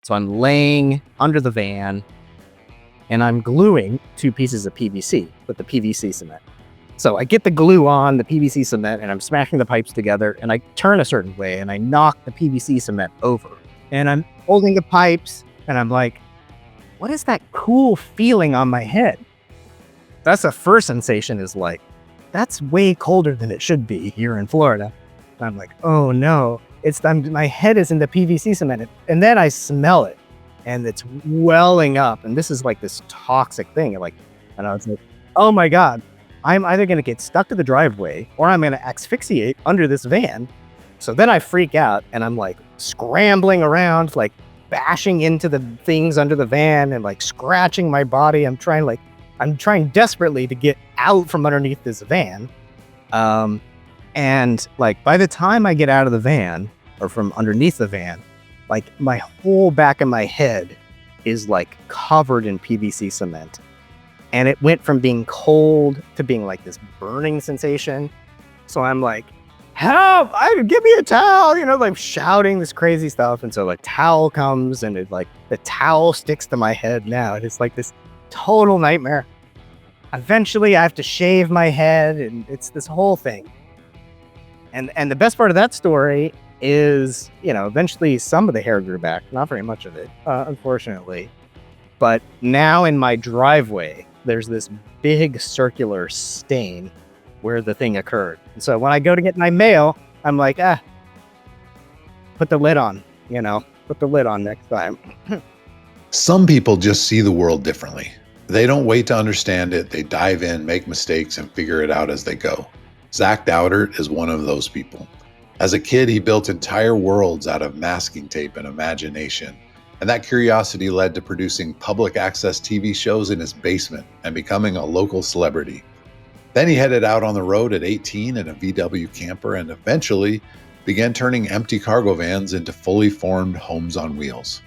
So I'm laying under the van and I'm gluing 2 pieces of PVC with the PVC cement. So I get the glue on the PVC cement and I'm smashing the pipes together and I turn a certain way and I knock the PVC cement over. And I'm holding the pipes and I'm like, what is that cool feeling on my head? That's the first sensation, is like, that's way colder than it should be here in Florida. And I'm like, oh no, my head is in the PVC cement. And then I smell it and it's welling up. And this is like this toxic thing. And I was like, oh my God, I'm either going to get stuck to the driveway or I'm going to asphyxiate under this van. So then I freak out and I'm like scrambling around, like bashing into the things under the van and like scratching my body. I'm trying desperately to get out from underneath this van. And like by the time I get out of the van or from underneath the van, like my whole back of my head is like covered in PVC cement. And it went from being cold to being like this burning sensation. So I'm like, help, give me a towel, like shouting this crazy stuff. And so like towel comes and it like the towel sticks to my head now. And it's like this total nightmare. Eventually I have to shave my head and it's this whole thing. And the best part of that story is, eventually some of the hair grew back, not very much of it, unfortunately. But now in my driveway, there's this big circular stain where the thing occurred. And so when I go to get my mail, I'm like, put the lid on, put the lid on next time. Some people just see the world differently. They don't wait to understand it. They dive in, make mistakes, and figure it out as they go. Zach Daudert is one of those people. As a kid, he built entire worlds out of masking tape and imagination. And that curiosity led to producing public access TV shows in his basement and becoming a local celebrity. Then he headed out on the road at 18 in a VW camper and eventually began turning empty cargo vans into fully formed homes on wheels.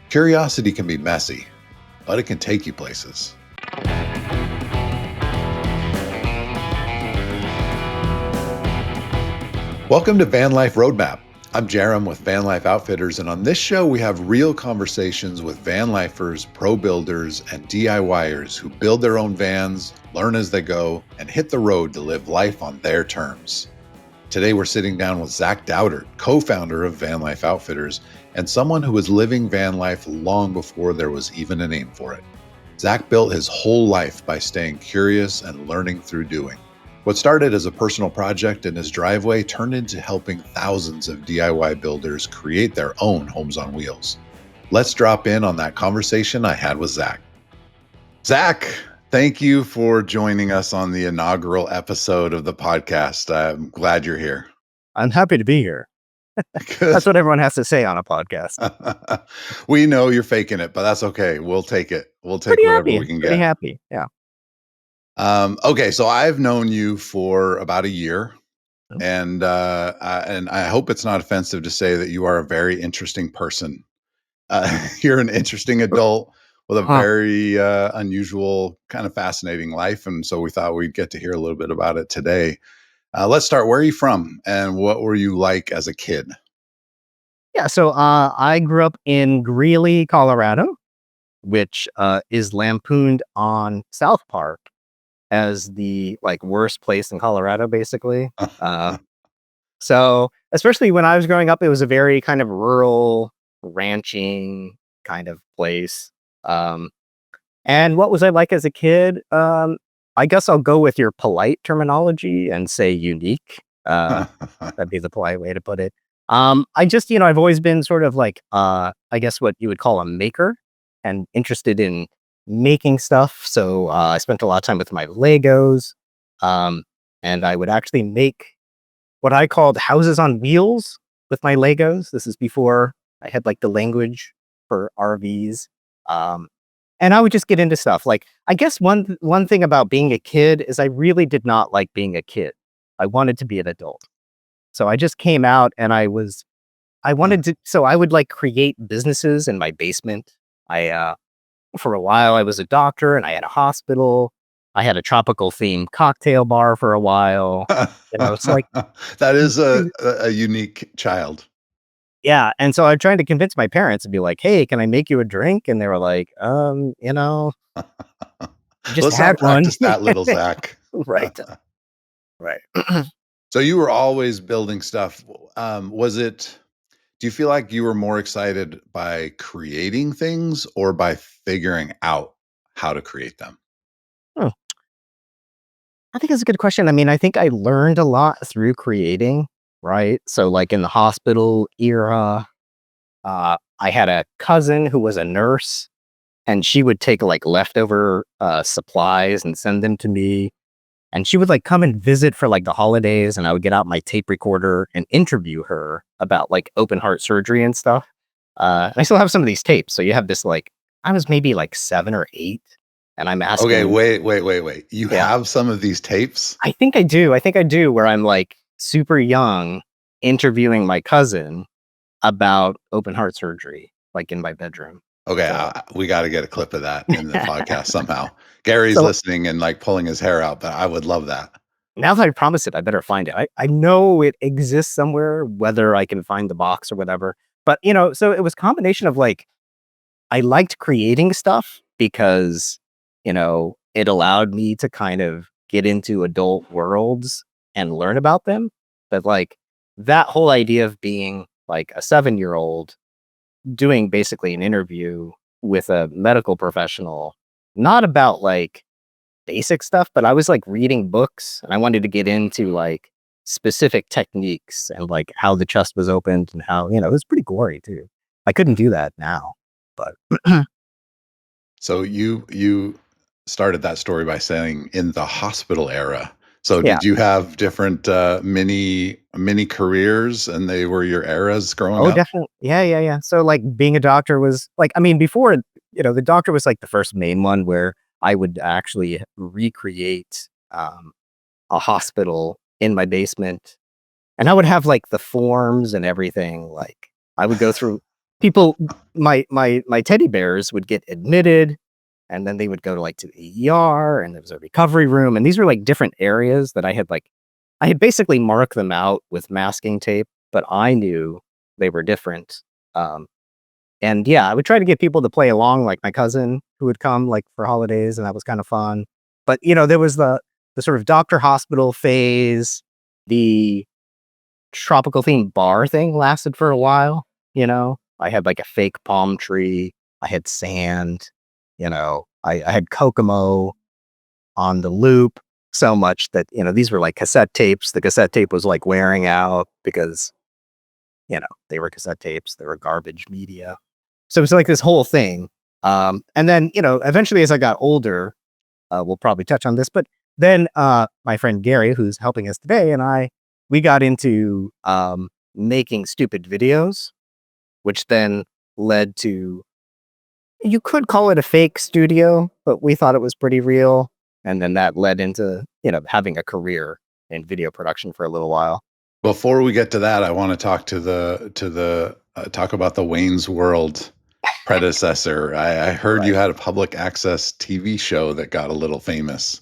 Curiosity can be messy, but it can take you places. Welcome to Vanlife Roadmap. I'm Jerem with Vanlife Outfitters, and on this show we have real conversations with vanlifers, pro builders, and DIYers who build their own vans, learn as they go, and hit the road to live life on their terms. Today we're sitting down with Zach Daudert, co-founder of Vanlife Outfitters, and someone who was living van life long before there was even a name for it. Zach built his whole life by staying curious and learning through doing. What started as a personal project in his driveway turned into helping thousands of DIY builders create their own homes on wheels. Let's drop in on that conversation I had with Zach. Zach, thank you for joining us on the inaugural episode of the podcast. I'm glad you're here. I'm happy to be here. That's what everyone has to say on a podcast. We know you're faking it, but that's okay. We'll take it. We'll take Pretty whatever happy. we can Pretty get. happy. Yeah. Okay, so I've known you for about a year, and I hope it's not offensive to say that you are a very interesting person. You're an interesting adult with a very unusual, kind of fascinating life, and so we thought we'd get to hear a little bit about it today. Let's start. Where are you from, and what were you like as a kid? Yeah, so I grew up in Greeley, Colorado, which is lampooned on South Park as the worst place in Colorado, basically. So especially when I was growing up, it was a very kind of rural, ranching kind of place. And what was I like as a kid? I guess I'll go with your polite terminology and say unique. That'd be the polite way to put it. I just, I've always been sort of like, I guess what you would call a maker and interested in making stuff. So I spent a lot of time with my Legos, and I would actually make what I called houses on wheels with my Legos. This is before I had the language for RVs. And I would just get into stuff. I guess one thing about being a kid is I really did not like being a kid. I wanted to be an adult. So I just came out and I would create businesses in my basement. For a while I was a doctor and I had a hospital. I had a tropical themed cocktail bar for a while. It's like that is a unique child. Yeah, and so I tried to convince my parents and be like, "Hey, can I make you a drink?" And they were like, you just Let's not had one." practice that, little Zach. Right. Right. So you were always building stuff. Was it do you feel like you were more excited by creating things or by figuring out how to create them? Hmm, I think it's a good question. I mean, I think I learned a lot through creating, right? So, like, in the hospital era, I had a cousin who was a nurse, and she would take, like, leftover, supplies and send them to me. And she would, like, come and visit for, like, the holidays, and I would get out my tape recorder and interview her about, like, open heart surgery and stuff. And I still have some of these tapes. So you have this, like, I was maybe, like, 7 or 8, and I'm Okay, asking. wait. You Yeah. have some of these tapes? I think I do, where I'm, like, super young interviewing my cousin about open heart surgery, like, in my bedroom. Okay, So we gotta get a clip of that in the podcast somehow. Gary's so listening and, like, pulling his hair out, but I would love that. now that I promised it, I better find it. I know it exists somewhere, whether I can find the box or whatever. But, so it was a combination of, like, I liked creating stuff because, it allowed me to kind of get into adult worlds and learn about them. But, like, that whole idea of being like a 7-year-old doing basically an interview with a medical professional, not about like basic stuff, but I was like reading books and I wanted to get into like specific techniques and like how the chest was opened and how, it was pretty gory too. I couldn't do that now, but So you started that story by saying in the hospital era. So yeah. did you have different, mini careers and they were your eras growing Oh, up? definitely. Yeah, yeah, yeah. So like being a doctor was like, I mean, before, the doctor was like the first main one where I would actually recreate a hospital in my basement. And I would have, like, the forms and everything, like, I would go through people my teddy bears would get admitted, and then they would go to, like, to the ER, and there was a recovery room, and these were, like, different areas that I had basically marked them out with masking tape, but I knew they were different, um, and, yeah, I would try to get people to play along, like my cousin who would come, like, for holidays, and that was kinda fun. But, there was the sort of doctor hospital phase, the tropical themed bar thing lasted for a while. I had like a fake palm tree. I had sand. I had Kokomo on the loop so much that, these were like cassette tapes. The cassette tape was like wearing out because, they were cassette tapes. They were garbage media. So it was like this whole thing. And then, eventually as I got older, we'll probably touch on this, but then my friend Gary, who's helping us today, and we got into making stupid videos, which then led to, you could call it a fake studio, but we thought it was pretty real. And then that led into, having a career in video production for a little while. Before we get to that, I wanna talk talk about the Wayne's World predecessor. I heard you Right. had a public access TV show that got a little famous.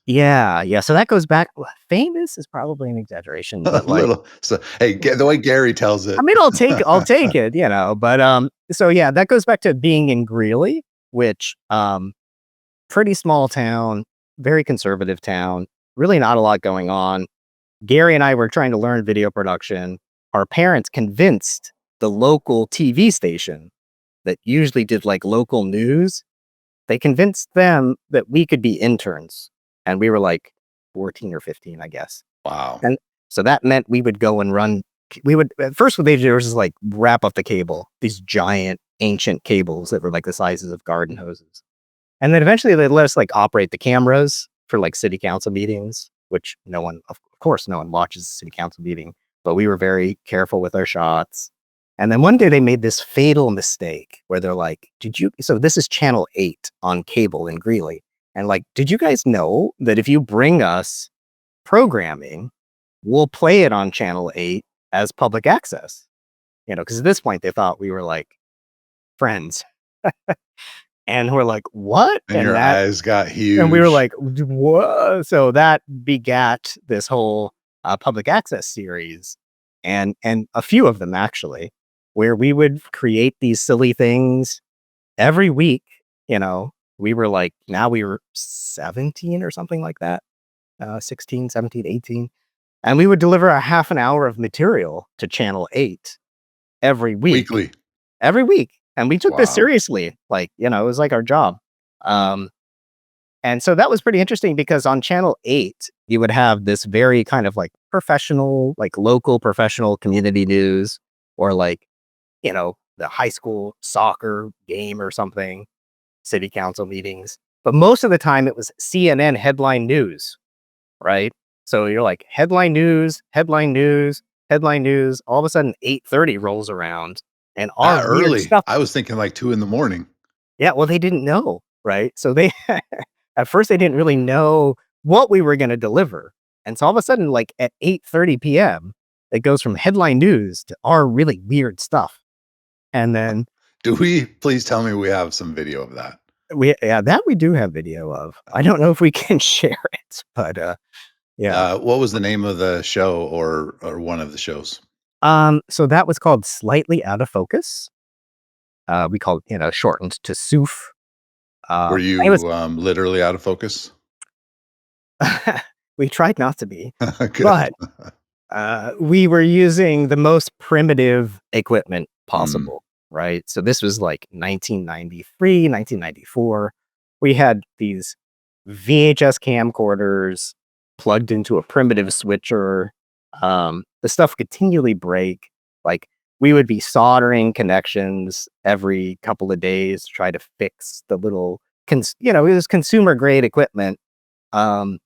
Yeah. Yeah. So that goes back. Famous is probably an exaggeration, A but like, little so hey, the way Gary tells I it. mean, I'll take it. But so yeah, that goes back to being in Greeley, which pretty small town, very conservative town, really not a lot going on. Gary and I were trying to learn video production. Our parents convinced the local TV station that usually did like local news. They convinced them that we could be interns, and we were like 14 or 15, I guess. Wow. And so that meant we would go and run. We would at first what they did was just like wrap up the cable, these giant ancient cables that were like the sizes of garden hoses. And then eventually they let us like operate the cameras for like city council meetings, which of course, no one watches a city council meeting, but we were very careful with our shots. And then one day they made this fatal mistake where they're like, so this is channel 8 on cable in Greeley. And like, did you guys know that if you bring us programming, we'll play it on channel 8 as public access? Because at this point they thought we were like friends. And we're like, what? And your eyes got And we were huge. like, "Whoa." So that begat this whole public access series and a few of them actually. where we would create these silly things every week. We were like, now we were 17 or something like that, 16, 17, 18. And we would deliver a half an hour of material to Channel 8 Weekly. every week. And we took this Wow. seriously. Like, it was like our job. Um, and so that was pretty interesting because on Channel 8, you would have this very kind of like professional, like local professional community news, or like, the high school soccer game or something, city council meetings. But most of the time it was CNN headline news, right? So you're like headline news, headline news, headline news. All of a sudden 8:30 rolls around and our That weird early. stuff. I was thinking like 2 in the morning. Yeah, well, they didn't know, right? So they at first they didn't really know what we were going to deliver. And so all of a sudden, like at 8:30 p.m., it goes from headline news to our really weird stuff. And then Do we please tell me we have some video of that? that we do have video of. I don't know if we can share it, but yeah. What was the name of the show or one of the shows? So that was called Slightly Out of Focus. We called, shortened to SOOF. Were It was you, literally out of focus? we tried not to be, Good. but we were using the most primitive equipment Mm. possible, right? So this was like 1993, 1994. We had these VHS camcorders plugged into a primitive switcher. The stuff continually break. Like we would be soldering connections every couple of days to try to fix the little, it was consumer grade equipment. Um,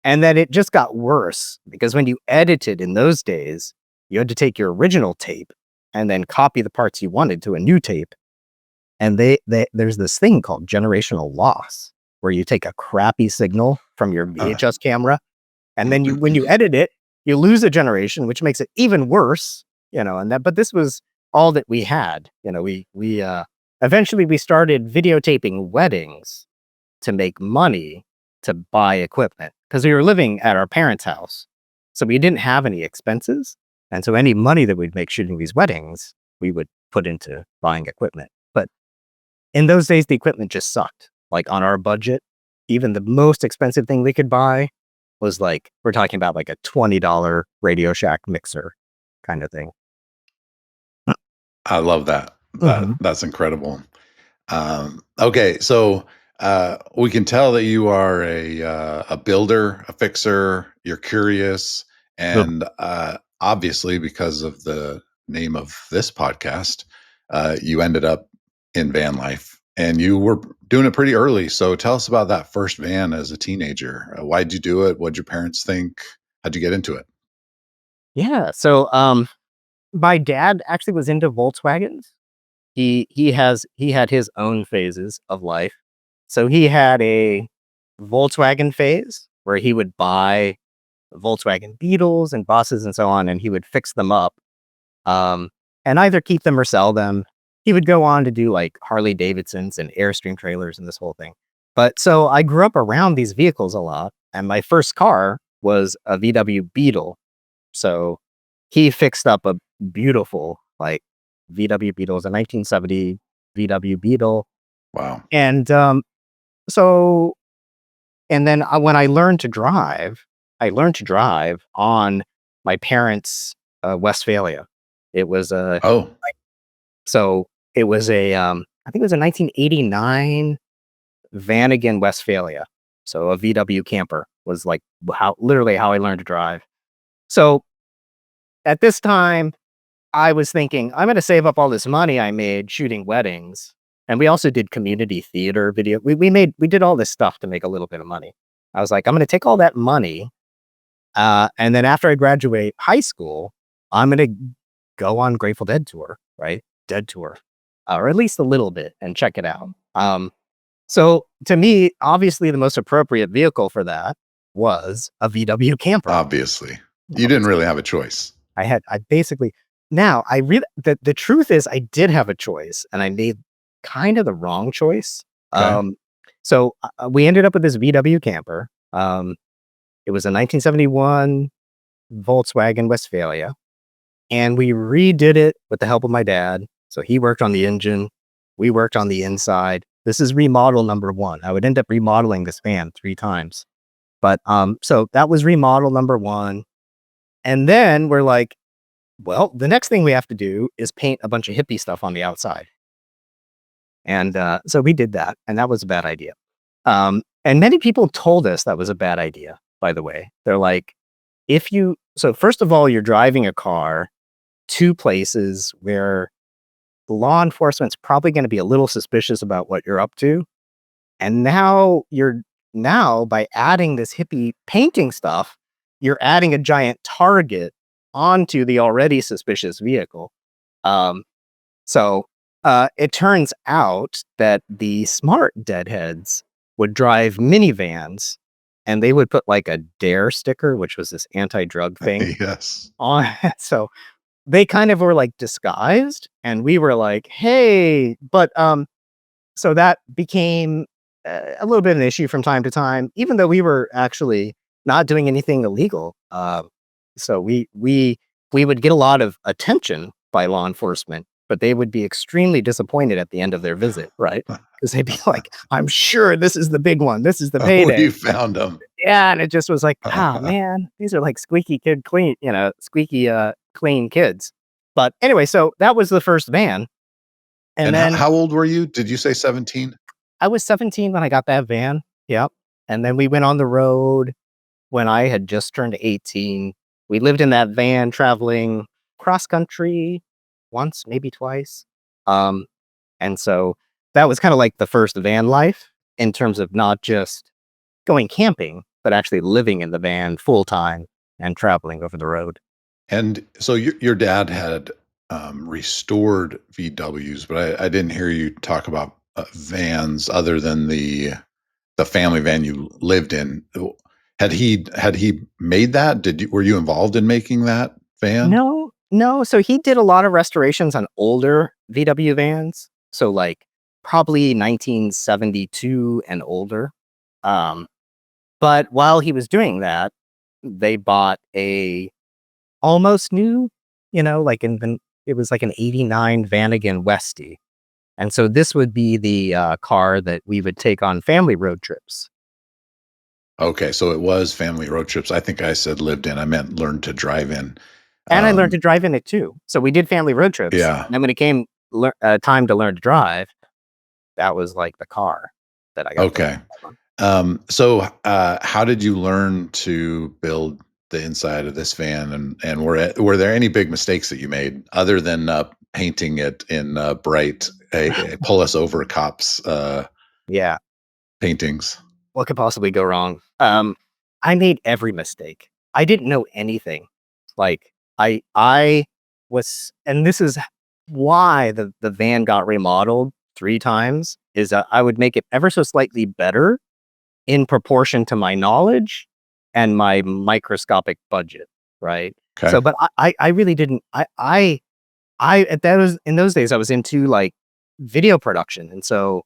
and then it just got worse because when you edited in those days, you had to take your original tape and then copy the parts you wanted to a new tape. And there's this thing called generational loss, where you take a crappy signal from your Uh, VHS camera, and then when you edit it, you lose a generation, which makes it even worse. But this was all that we had. We eventually we started videotaping weddings to make money to buy equipment because we were living at our parents' house. So we didn't have any expenses. And so any money that we'd make shooting these weddings, we would put into buying equipment. But in those days, the equipment just sucked. Like on our budget, even the most expensive thing we could buy was like, we're talking about like a $20 Radio Shack mixer kind of thing. I love that. Mhm. That's incredible. Okay, so we can tell that you are a builder, a fixer. You're curious, Yep. and obviously, because of the name of this podcast, you ended up in van life, and you were doing it pretty early. So, tell us about that first van as a teenager. Why'd you do it? What'd your parents think? How'd you get into it? Yeah. So my dad actually was into Volkswagens. He had his own phases of life. So he had a Volkswagen phase where he would buy Volkswagen Beetles and buses and so on, and he would fix them up, um, and either keep them or sell them. He would go on to do like Harley Davidsons and Airstream trailers and this whole thing. But so I grew up around these vehicles a lot, and my first car was a VW Beetle. So he fixed up a beautiful like VW Beetle. It was a 1970 VW Beetle, Wow. and so and then when I learned to drive on my parents' Westfalia. It was a Oh, so it was a I think it was a 1989 Vanagon Westfalia. So a VW camper was like literally how I learned to drive. So at this time, I was thinking, I'm going to save up all this money I made shooting weddings. And we also did community theater video. We did all this stuff to make a little bit of money. I was like, I'm going to take all that money. And then after I graduate high school, I'm going to go on Grateful Dead tour, right? Dead tour, or at least a little bit and check it out. So to me, obviously the most appropriate vehicle for that was a VW camper. obviously, you didn't really have a choice. I basically now I really the truth is I did have a choice and I made kind of the wrong choice. Okay. We ended up with this VW camper. It was a 1971 Volkswagen Westfalia. and we redid it with the help of my dad. So he worked on the engine, we worked on the inside. This is remodel number 1. I would end up remodeling this van 3 times. But, so that was remodel number 1, and then we're like, "Well, the next thing we have to do is paint a bunch of hippie stuff on the outside." And, so we did that, and that was a bad idea. And many people told us that was a bad idea, by the way. They're like, if you so first of all, you're driving a car to places where law enforcement's probably gonna be a little suspicious about what you're up to, and now by adding this hippie painting stuff, you're adding a giant target onto the already suspicious vehicle. Um, so it turns out that the smart deadheads would drive minivans, and they would put like a dare sticker, which was this anti-drug thing Yes. on. So they kind of were like disguised, and we were like, "Hey," but so that became a little bit of an issue from time to time, even though we were actually not doing anything illegal. So we would get a lot of attention by law enforcement, but they would be extremely disappointed at the end of their visit, right? Because they'd be like, "I'm sure this is the big one. This is the We payday." found them. Yeah, and it just was like, "Ah, man, these are like squeaky clean kids." But anyway, so that was the first van, and And then how old were you? Did you say 17? I was 17 when I got that van. Yep. And then we went on the road when I had just turned 18. We lived in that van traveling cross country once, maybe twice. Um, and so that was kind of like the first van life in terms of not just going camping, but actually living in the van full time and traveling over the road. And so your dad had restored VWs, but I didn't hear you talk about vans other than the family van you lived in. Had he made that? Were you involved in making that van? No, no. So he did a lot of restorations on older VW vans. So like probably 1972 and older. Um, but while he was doing that, they bought a almost new, like it was like an 89 Vanagon Westie. And so this would be the car that we would take on family road trips. Okay, so it was family road trips. I think I said lived in. I meant learned to drive in. And I learned Um, to drive in it too. So we did family road trips. yeah. And then when it came time to learn to drive, that was like the car that I got to Okay. drive on. So, how did you learn to build the inside of this van, and were there any big mistakes that you made other than painting it in bright "pull us over, cops" Yeah. paintings? What could possibly go wrong? I made every mistake. I didn't know anything. Like I was, and this is why the van got remodeled 3 times, is that I would make it ever so slightly better in proportion to my knowledge and my microscopic budget, right? Okay. So, but I really didn't. I at those in those days I was into like video production, and so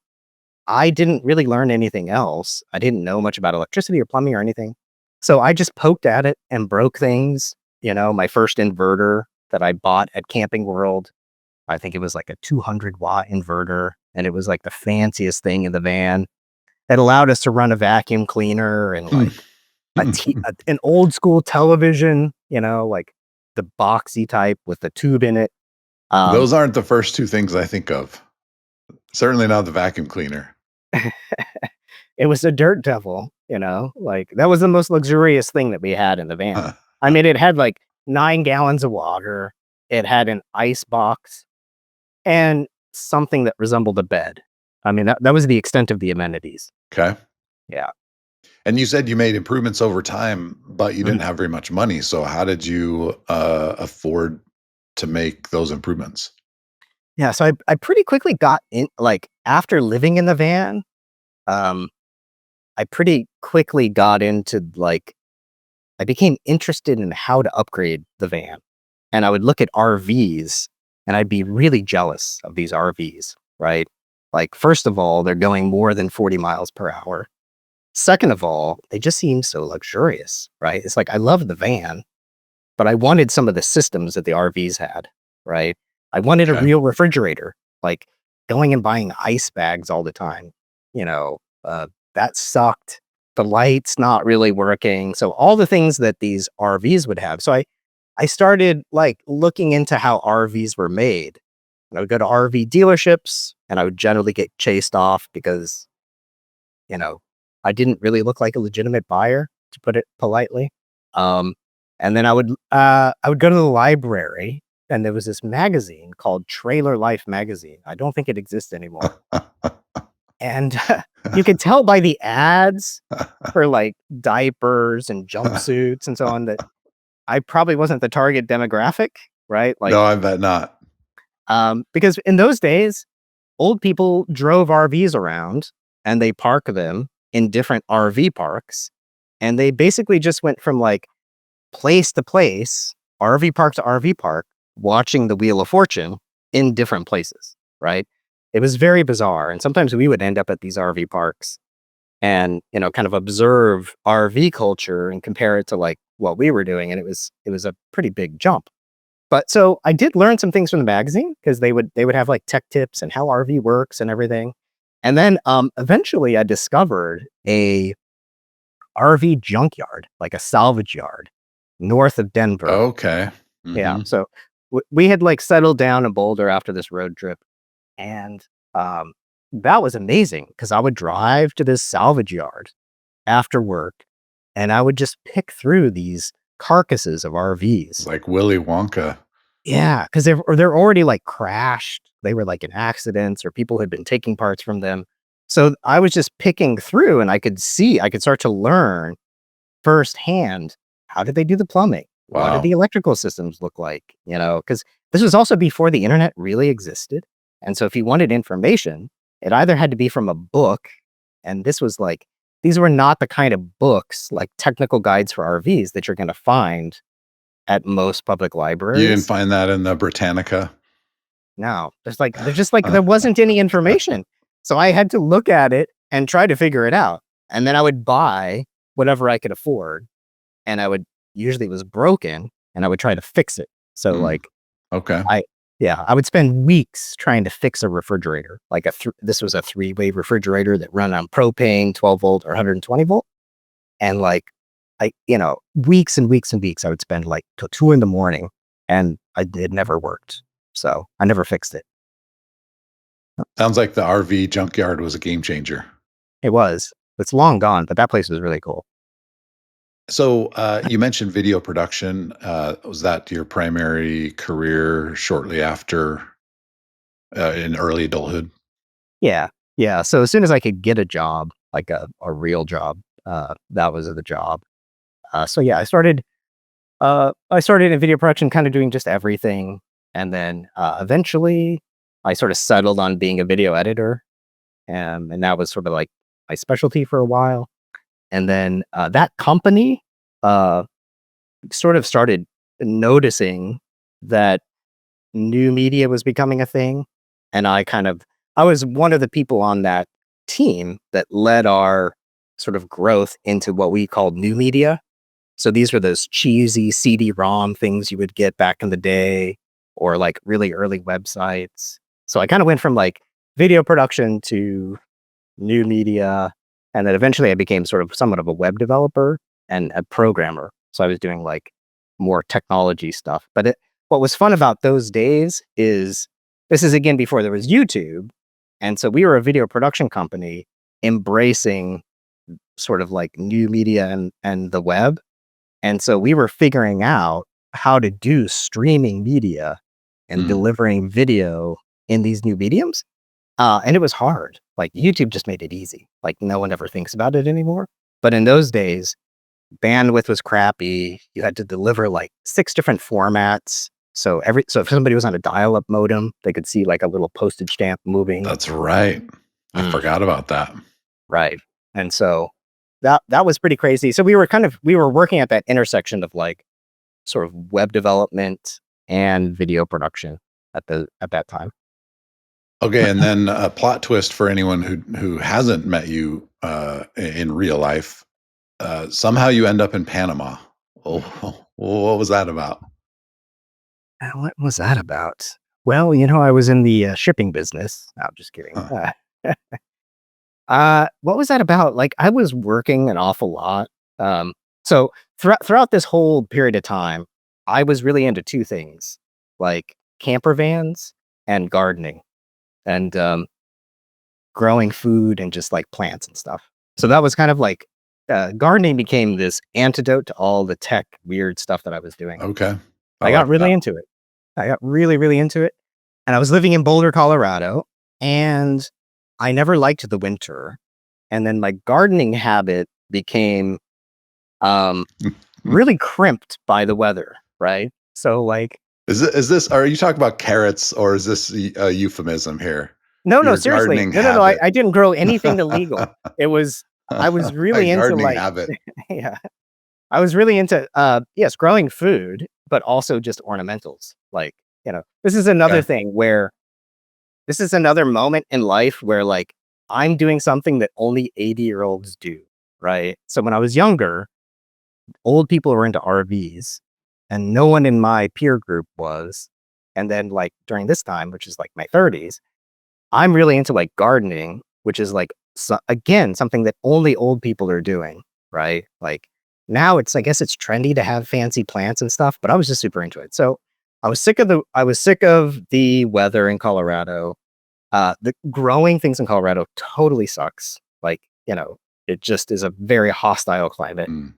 I didn't really learn anything else. I didn't know much about electricity or plumbing or anything. So I just poked at it and broke things. My first inverter that I bought at Camping World, I think it was like a 200-watt inverter, and it was like the fanciest thing in the van. It allowed us to run a vacuum cleaner and Hmm. like an old school television, like the boxy type with the tube in it. Um, Those aren't the first 2 things I think of. Certainly not the vacuum cleaner. It was a dirt devil, like that was the most luxurious thing that we had in the van. I mean, it had like 9 gallons of water. It had an ice box and something that resembled a bed. I mean, that was the extent of the amenities. Okay. Yeah. And you said you made improvements over time, but you Mhm. didn't have very much money. So how did you afford to make those improvements? Yeah. So I pretty quickly got in, like after living in the van, um, I pretty quickly got into like, I became interested in how to upgrade the van. And I would look at RVs and I'd be really jealous of these RVs, right? Like, first of all, they're going more than 40 miles per hour. Second of all, they just seem so luxurious, right? It's like I love the van, but I wanted some of the systems that the RVs had, right? I wanted a Okay. real refrigerator, like going and buying ice bags all the time, you know, that sucked. The lights not really working. So all the things that these RVs would have. So I started like looking into how RVs were made. And I would go to RV dealerships and I would generally get chased off because, you know, I didn't really look like a legitimate buyer, to put it politely. Um, and then I would go to the library and there was this magazine called Trailer Life magazine. I don't think it exists anymore. And you could tell by the ads for like diapers and jumpsuits and so on that I probably wasn't the target demographic, right? Like, No, I bet not. because in those days, old people drove RVs around and they park them in different RV parks. And they basically just went from like place to place, RV park to RV park, watching the Wheel of Fortune in different places, right? It was very bizarre. And sometimes we would end up at these RV parks and, kind of observe RV culture and compare it to like what we were doing. And it was a pretty big jump. But so I did learn some things from the magazine because they would have like tech tips and how RV works and everything. And then eventually I discovered a RV junkyard, like a salvage yard north of Denver. Okay. Yeah. Mhm. So we had like settled down in Boulder after this road trip. And um, that was amazing because I would drive to this salvage yard after work and I would just pick through these carcasses of RVs. Like Willy Wonka. Yeah, because they're already, like, crashed. They were, like, in accidents or people had been taking parts from them. So, I was just picking through and I could start to learn firsthand, how did they do the plumbing? What did Wow. the electrical systems look like? Because this was also before the internet really existed, and so if you wanted information, it either had to be from a book, and this was, like these were not the kind of books, like technical guides for RVs that you're gonna find at most public You didn't libraries. find that in the Britannica? No, there's just like there wasn't any information. So I had to look at it and try to figure it out. And then I would buy whatever I could afford and I would usually it was broken and I would try to fix it. So Mm, like okay. I yeah, I would spend weeks trying to fix a refrigerator. Like this was a three-way refrigerator that run on propane, 12 volt or 120 volt. And like weeks and weeks and weeks I would spend like till 2 in the morning and it never worked. So I never fixed it. Sounds like the RV junkyard was a game changer. It was. It's long gone, but that place was really cool. So, you mentioned video production. Was that your primary career shortly after, in early adulthood? Yeah. Yeah. So as soon as I could get a job, like a real job, that was the job. So yeah, I started in video production, kind of doing just everything. And then eventually I sort of settled on being a video editor. And that was sort of like my specialty for a while. And then that company uh, sort of started noticing that new media was becoming a thing, and I was one of the people on that team that led our sort of growth into what we called new media. So these were those cheesy CD-ROM things you would get back in the day, or like really early websites. So I kind of went from like video production to new media, and then eventually I became sort of somewhat of a web developer and a programmer. So I was doing like more technology stuff. But what was fun about those days is this is again before there was YouTube, and so we were a video production company embracing sort of like new media and the web, and so we were figuring out how to do streaming media and Mm. delivering video in these new mediums. And it was hard. Like YouTube just made it easy. Like no one ever thinks about it anymore. But in those days, bandwidth was crappy. You had to deliver like 6 different formats. So if somebody was on a dial-up modem, they could see like a little postage stamp moving. That's right. I Mm, forgot about that. right. And so that was pretty crazy. So we were working at that intersection of like sort of web development and video production at that time. Okay, and then a plot twist for anyone who hasn't met you, in real life, somehow you end up in Panama. Oh, Well, what was that about? What was that about? Well, I was in the shipping business. No, I'm just kidding. Huh. What was that about? Like, I was working an awful lot. Um, so throughout this whole period of time, I was really into two things, like camper vans and gardening, and growing food and just like plants and stuff. So that was kind of like gardening became this antidote to all the tech weird stuff that I was doing. Okay. I I got like really that. into it. I got really, really into it. And I was living in Boulder, Colorado, and I never liked the winter. And then my gardening habit became um, really crimped by the weather, right? So, like, Are you talking about carrots or is this a euphemism here? no, no, Your seriously. gardening No, no, no. I, habit. I didn't grow anything illegal. It was, I was A really into gardening like, habit. yeah, I was really into, yes, growing food, but also just ornamentals. Like, this is another Okay. thing where this is another moment in life where like I'm doing something that only 80-year-olds do, right? So when I was younger, old people were into RVs and no one in my peer group was. And then like during this time, which is like my 30s, I'm really into like gardening, which is like again something that only old people are doing, right? Like now I guess it's trendy to have fancy plants and stuff, but I was just super into it. So I was sick of the weather in Colorado. The growing things in Colorado totally sucks. Like, it just is a very hostile climate. Mm.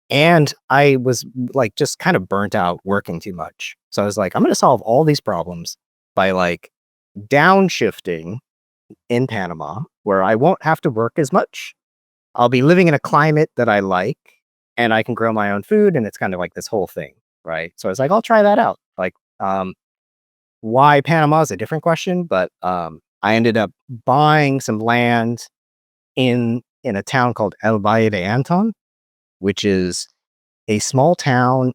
And I was like just kind of burnt out working too much. So I was like, I'm going to solve all these problems by like downshifting in Panama where I won't have to work as much. I'll be living in a climate that I like and I can grow my own food. And it's kind of like this whole thing. Right. So I was like, I'll try that out. Like, why Panama is a different question, but I ended up buying some land in a town called El Valle de Anton, which is a small town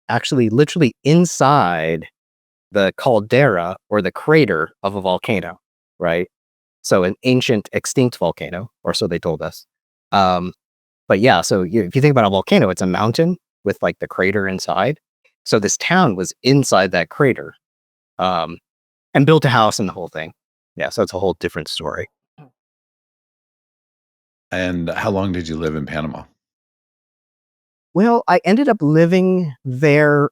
actually literally inside the caldera or the crater of a volcano, right? So an ancient extinct volcano, or so they told us. Um, but yeah, so if you think about a volcano, it's a mountain with like the crater inside. So this town was inside that crater. Um, and built a house and the whole thing. Yeah, so it's a whole different story. And how long did you live in Panama? Well, I ended up living there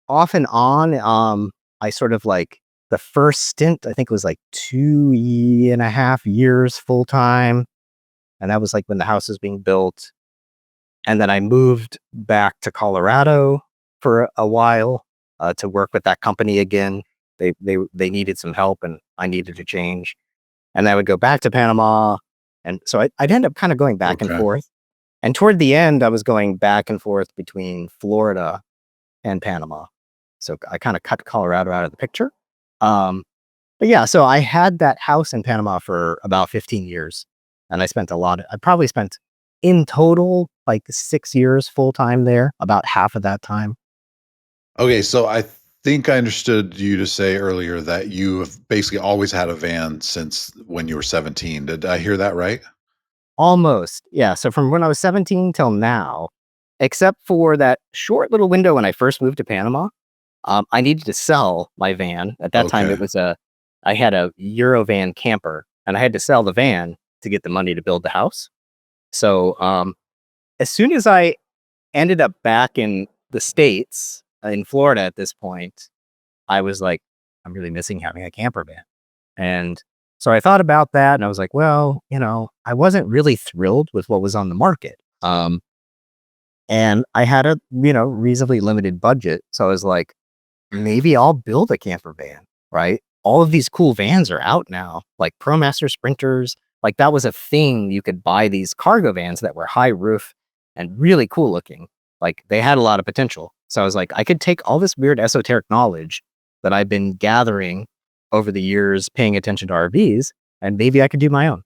off and on. I sort of like the first stint, I think was like 2.5 years full time. And that was like when the house was being built. And then I moved back to Colorado for a while to work with that company again. They needed some help and I needed to change. And I would go back to Panama. And so I'd end up kind of going back and Okay. forth. And toward the end, I was going back and forth between Florida and Panama. So I kind of cut Colorado out of the picture. Um, but yeah, so I had that house in Panama for about 15 years. And I probably spent in total like 6 years full time there, about half of that time. Okay, so I think I understood you to say earlier that you have basically always had a van since when you were 17. Did I hear that right? Almost. Yeah. So from when I was 17 till now, except for that short little window when I first moved to Panama, I needed to sell my van. At that time, Okay. I had a Eurovan camper and I had to sell the van to get the money to build the house. So, as soon as I ended up back in the States, in Florida at this point, I was like, I'm really missing having a camper van. And so I thought about that and I was like, well, I wasn't really thrilled with what was on the market. And I had a, reasonably limited budget. So I was like, maybe I'll build a camper van, right? All of these cool vans are out now, like ProMaster Sprinters. Like that was a thing. You could buy these cargo vans that were high roof and really cool looking. Like they had a lot of potential. So I was like, I could take all this weird esoteric knowledge that I've been gathering over the years, paying attention to RVs, and maybe I could do my own.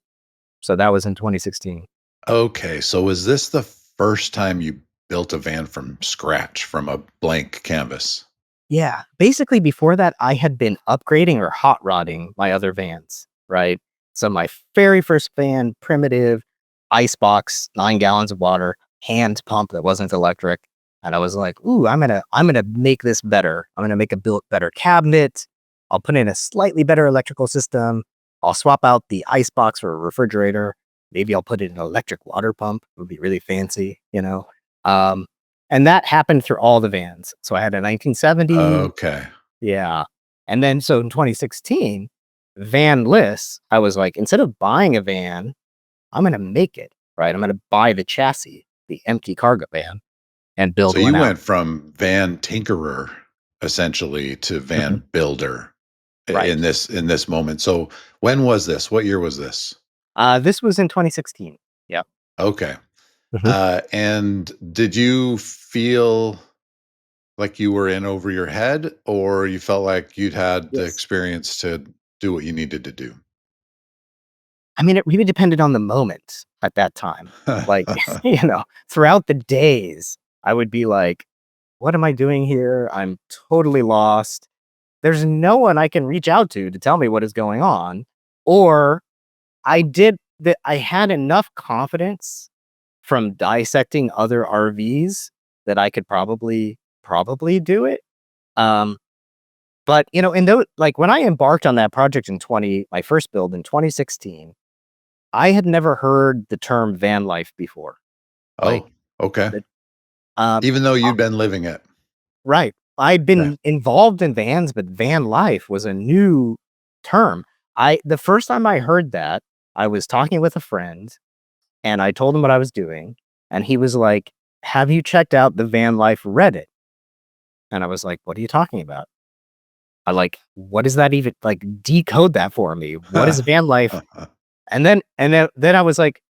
So that was in 2016. Okay, so was this the first time you built a van from scratch, from a blank canvas? Yeah. Basically, before that, I had been upgrading or hot rodding my other vans, right? So my very first van, primitive, ice box, 9 gallons of water, hand pump that wasn't electric. And I was like, ooh, I'm gonna make this better. I'm gonna make a built better cabinet. I'll put in a slightly better electrical system. I'll swap out the ice box for a refrigerator. Maybe I'll put in an electric water pump. It would be really fancy, you know. Um, and that happened through all the vans. So I had a 1970, Okay. yeah. And then so in 2016, vanless, I was like, instead of buying a van, I'm gonna make it, right? I'm gonna buy the chassis, the empty cargo van, and build So one you out. went from van tinkerer essentially to van Mhm. builder Right. in this moment. So when was this? What year was this? This was in 2016. Yep. Okay. Mhm. And did you feel like you were in over your head, or you felt like you'd had the Yes. experience to do what you needed to do? I mean, it really depended on the moment at that time. Like, throughout the days, I would be like, "What am I doing here? I'm totally lost. There's no one I can reach out to tell me what is going on." Or I had enough confidence from dissecting other RVs that I could probably do it. Um, but, in those like, when I embarked on that project my first build in 2016, I had never heard the term van life before. Like, Oh, okay. the um, Even though uh you'd been living it. right. I'd Okay. been involved in vans, but van life was a new term. The first time I heard that, I was talking with a friend, and I told him what I was doing, and he was like, "Have you checked out the van life Reddit?" And I was like, "What are you talking about?" What is that even like, decode that for me. What is van life? And then I was like,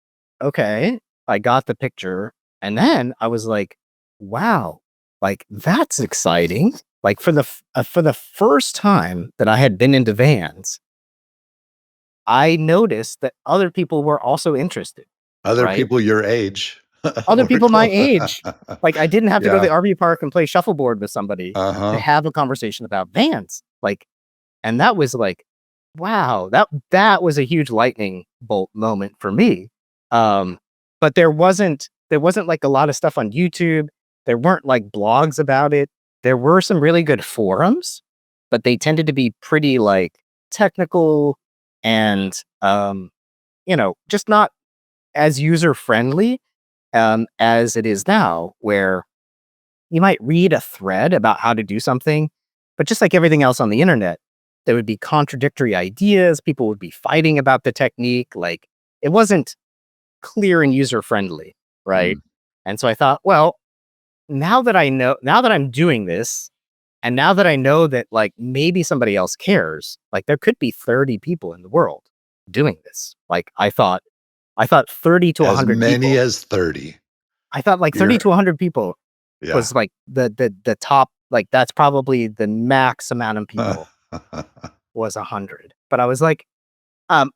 "Okay." I got the picture, and then I was like, "Wow, like, that's exciting." Like, for the first time that I had been into vans, I noticed that other people were also interested, Other right? people your age Other were people my close. age. Like, I didn't have to go to the Yeah. RV park and play shuffleboard with somebody to Uh-huh. have a conversation about vans. Like, and that was like, wow, that was a huge lightning bolt moment for me. Um, but there wasn't like a lot of stuff on YouTube. There weren't like blogs about it. There were some really good forums, but they tended to be pretty like technical and just not as user friendly as it is now, where you might read a thread about how to do something, but just like everything else on the internet, there would be contradictory ideas. People would be fighting about the technique. Like, it wasn't clear and user friendly, right? Mm. And so I thought, well, now that I'm doing this, and now that I know that like maybe somebody else cares, like there could be 30 people in the world doing this. Like I thought 30 to As 100 many people. as 30. I thought like 30 You're to 100 people yeah. was like the top, like that's probably the max amount of people was 100. But I was like,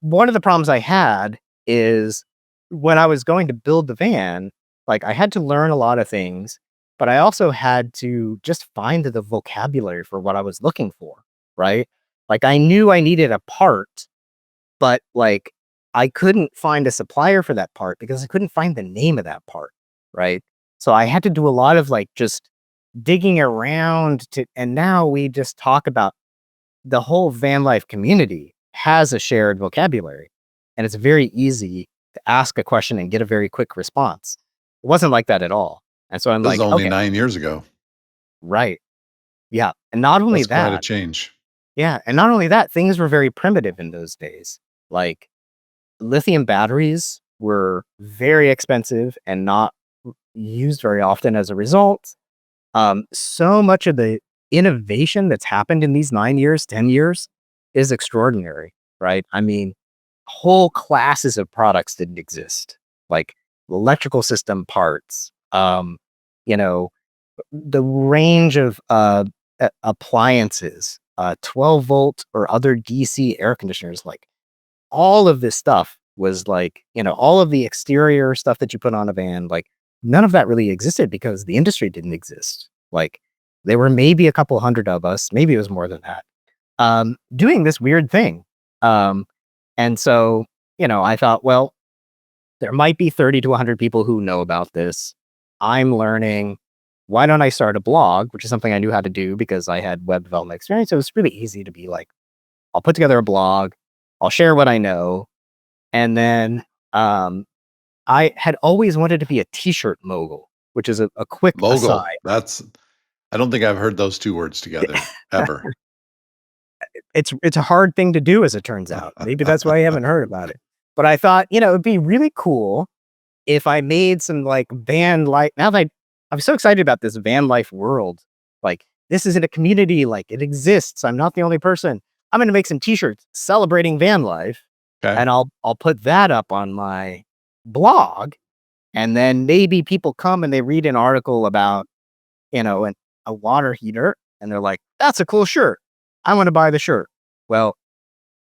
one of the problems I had is when I was going to build the van, like I had to learn a lot of things, but I also had to just find the vocabulary for what I was looking for, right? Like I knew I needed a part, but like I couldn't find a supplier for that part because I couldn't find the name of that part, right? So I had to do a lot of like just digging around and now we just talk about the whole van life community has a shared vocabulary, and it's very easy to ask a question and get a very quick response. It wasn't like that at all. And so I'm This is like, only okay, 9 years ago. right. Yeah. And not only That's quite a that, change. yeah. And not only that, things were very primitive in those days. Like lithium batteries were very expensive and not used very often as a result. So much of the innovation that's happened in these 9 years, 10 years is extraordinary, right? I mean, whole classes of products didn't exist, like electrical system parts, you know, the range of appliances, 12-volt or other DC air conditioners, like all of this stuff was like, all of the exterior stuff that you put on a van, like none of that really existed because the industry didn't exist. Like there were maybe a couple hundred of us, maybe it was more than that, doing this weird thing. Um, and so, I thought, well, there might be 30 to 100 people who know about this. I'm learning. why don't I start a blog, which is something I knew how to do because I had web development experience. So it was really easy to be like, I'll put together a blog, I'll share what I know. And then I had always wanted to be a t-shirt mogul, which is a quick Mogul. aside. I don't think I've heard those two words together ever. It's a hard thing to do, as it turns out. Maybe that's why I haven't heard about it. But I thought, it'd be really cool if I made some like van life. Now that I'm so excited about this van life world, like this is in a community, like it exists. I'm not the only person. I'm going to make some t-shirts celebrating van life, Okay. and I'll put that up on my blog, and then maybe people come and they read an article about, a water heater, and they're like, "That's a cool shirt. I want to buy the shirt." Well,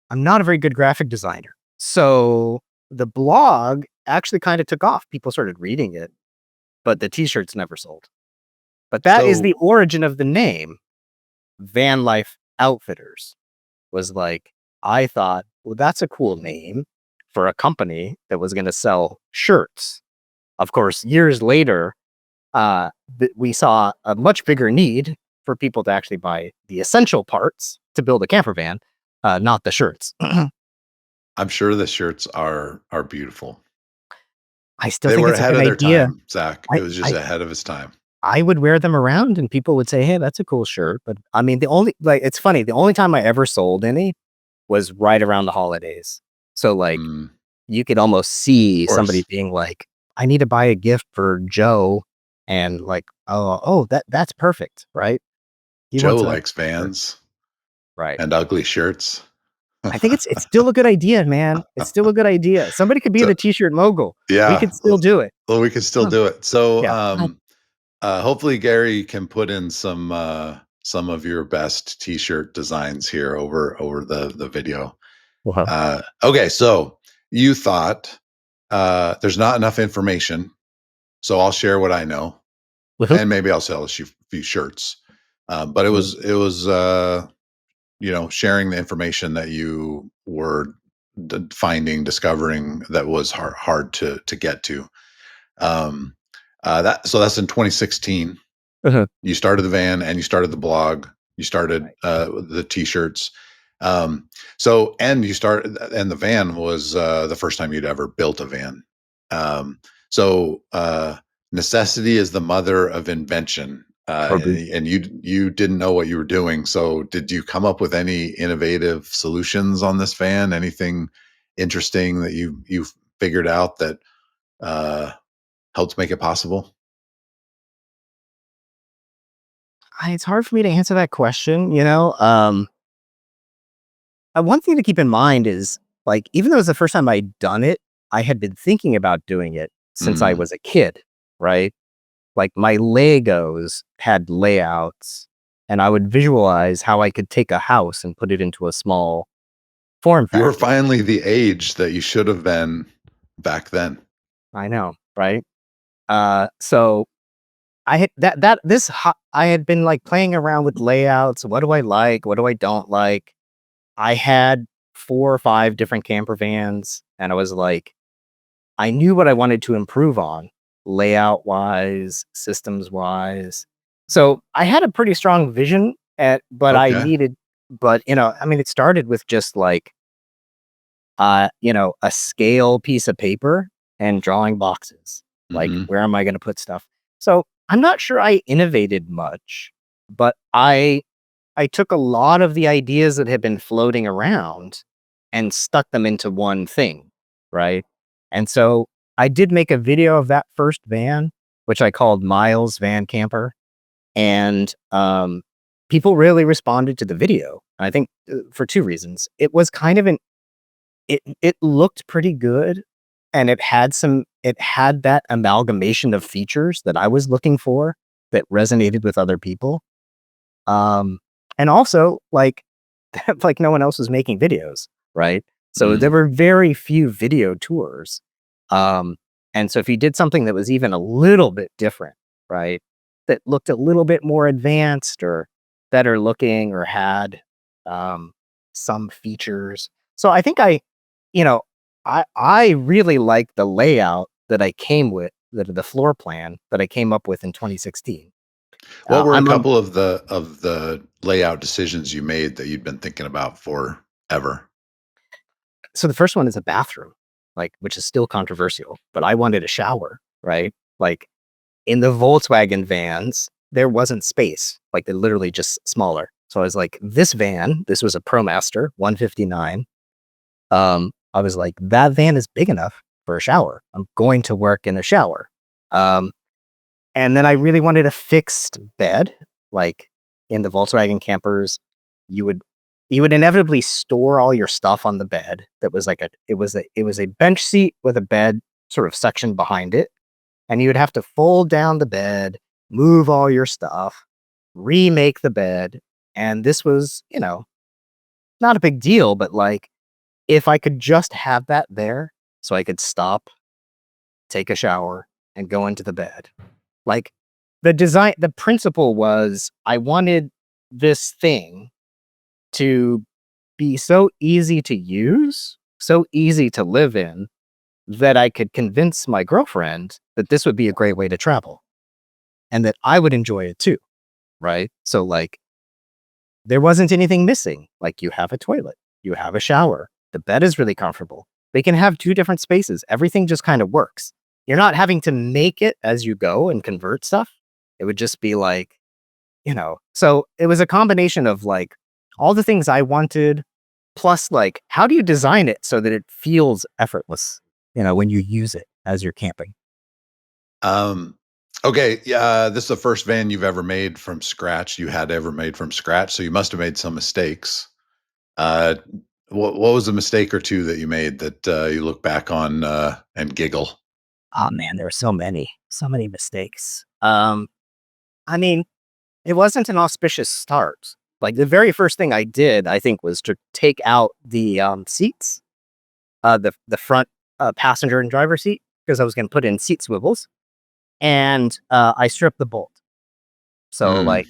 I'm not a very good graphic designer, so the blog actually kind of took off. People started reading it, but the t-shirts never sold. But that is the So origin of the name. Vanlife Outfitters was like, I thought, well, that's a cool name for a company that was going to sell shirts. Of course, years later, we saw a much bigger need for people to actually buy the essential parts to build a camper van, not the shirts. I'm sure the shirts are beautiful. I still They think were it's a ahead good of their idea. time, Zach. It I, was just I ahead of its time. I would wear them around and people would say, "Hey, that's a cool shirt." But I mean, it's funny, the only time I ever sold any was right around the holidays. So like Mm, of you could almost see somebody course. being like, "I need to buy a gift for Joe." And like, oh, that's perfect, right? He Joe wants a likes shirt. Vans Right. and ugly shirts. I think it's still a good idea, man. It's still a good idea. Somebody could be So the t-shirt mogul. We yeah, could still do it. well, we can still Huh. do it. So, Yeah. hopefully Gary can put in some of your best t-shirt designs here over the video. Well, Okay, so you thought there's not enough information, so I'll share what I know, woohoo. and maybe I'll sell few shirts. But Mm. it was sharing the information that you were discovering that was hard to get to. Um, that's in 2016. Uh-huh. You started the van and you started the blog. You started Right. the t-shirts. Um, and the van was the first time you'd ever built a van. Um, so necessity is the mother of invention. Probably. And you didn't know what you were doing. So did you come up with any innovative solutions on this van? Anything interesting that you figured out that uh, helped make it possible? It's hard for me to answer that question. One thing to keep in mind is like, even though it was the first time I'd done it, I had been thinking about doing it since I Mm. was a kid, right? Like my Legos had layouts, and I would visualize how I could take a house and put it into a small form You were factor. finally the age that you should have been back then. I know, right? So I had that this I had been like playing around with layouts. What do I like? What do I don't like? I had 4 or 5 different camper vans, and I was like, I knew what I wanted to improve on, layout wise, systems wise. So I had a pretty strong vision but I Okay. needed, I mean, it started with just like, a scale piece of paper and drawing boxes. Like, Mhm. where am I going to put stuff? So I'm not sure I innovated much, but I took a lot of the ideas that had been floating around and stuck them into one thing, right? And so I did make a video of that first van, which I called Miles Van Camper, and people really responded to the video. I think for 2 reasons. It was kind of it looked pretty good, and it had that amalgamation of features that I was looking for that resonated with other people. Um, and also, like, like no one else was making videos, right? So there Mm. were very few video tours. Um, and so if you did something that was even a little bit different, right, that looked a little bit more advanced or better looking or had um, some features. So I think you know, I really like the layout that I came with, the floor plan that I came up with in 2016. What were a I'm on. couple of the layout decisions you made that you'd been thinking about forever? So the first one is a bathroom, like, which is still controversial, but I wanted a shower, right? Like, in the Volkswagen vans, there wasn't space. Like, they're literally just smaller. So I was like, this was a ProMaster 159. I was like, that van is big enough for a shower. I'm going to work in a shower. Um, and then I really wanted a fixed bed. Like, in the Volkswagen campers, you would you would inevitably store all your stuff on the bed. That was like it was a bench seat with a bed sort of section behind it, and you would have to fold down the bed, move all your stuff, remake the bed, and this was, not a big deal, but, like, if I could just have that there so I could stop, take a shower, and go into the bed. Like, the principle was I wanted this thing to be so easy to use, so easy to live in, that I could convince my girlfriend that this would be a great way to travel and that I would enjoy it too, right? So, like, there wasn't anything missing. Like, you have a toilet, you have a shower, the bed is really comfortable. They can have two different spaces. Everything just kind of works. You're not having to make it as you go and convert stuff. It would just be like, so it was a combination of like all the things I wanted, plus like, how do you design it so that it feels effortless, when you use it as you're camping? Um, okay, yeah, this is the first van you've ever made from scratch. You had ever made from scratch, so you must have made some mistakes. Uh, what was a mistake or two that you made that you look back on and giggle? Oh man, there were so many mistakes. I mean, it wasn't an auspicious start. Like, the very first thing I did, I think, was to take out the seats, the front passenger and driver seat, because I was going to put in seat swivels, and I stripped the bolt. So, Mm. like,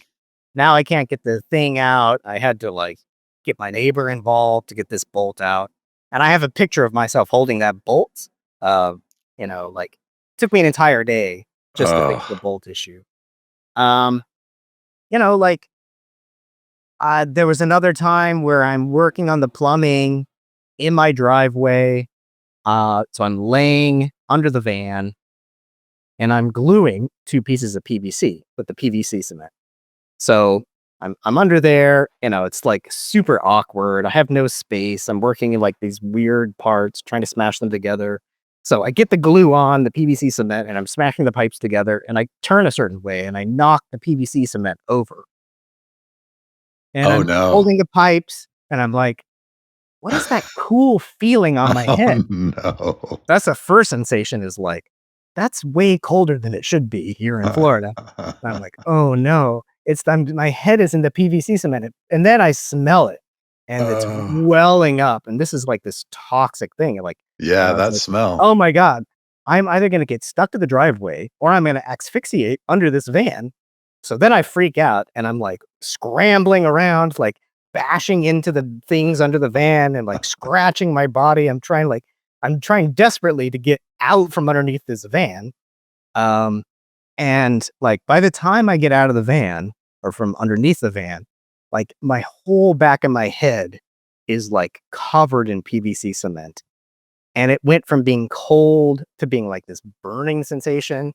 now I can't get the thing out. I had to, like, get my neighbor involved to get this bolt out. And I have a picture of myself holding that bolt. Uh, like, took me an entire day just to fix the Oh, bolt issue. Um, like, there was another time where I'm working on the plumbing in my driveway. So I'm laying under the van and I'm gluing two pieces of PVC with the PVC cement. So I'm under there, it's like super awkward. I have no space. I'm working in like these weird parts, trying to smash them together. So I get the glue on the PVC cement and I'm smashing the pipes together and I turn a certain way and I knock the PVC cement over. And oh I'm no. holding the pipes and I'm like, what is that cool feeling on my Oh head? no. That's the first sensation is like, that's way colder than it should be here in Florida. And I'm like, "Oh, no." My head is in the PVC cement, and then I smell it, and it's Oh, welling up, and this is like this toxic thing, like, yeah, it's that like, smell. "Oh my god. I'm either gonna get stuck to the driveway or I'm gonna asphyxiate under this van." So then I freak out, and I'm, like, scrambling around, like, bashing into the things under the van and, like, scratching my body. I'm trying desperately to get out from underneath this van. Um, and like by the time I get out of the van or from underneath the van, like my whole back of my head is like covered in PVC cement. And it went from being cold to being like this burning sensation.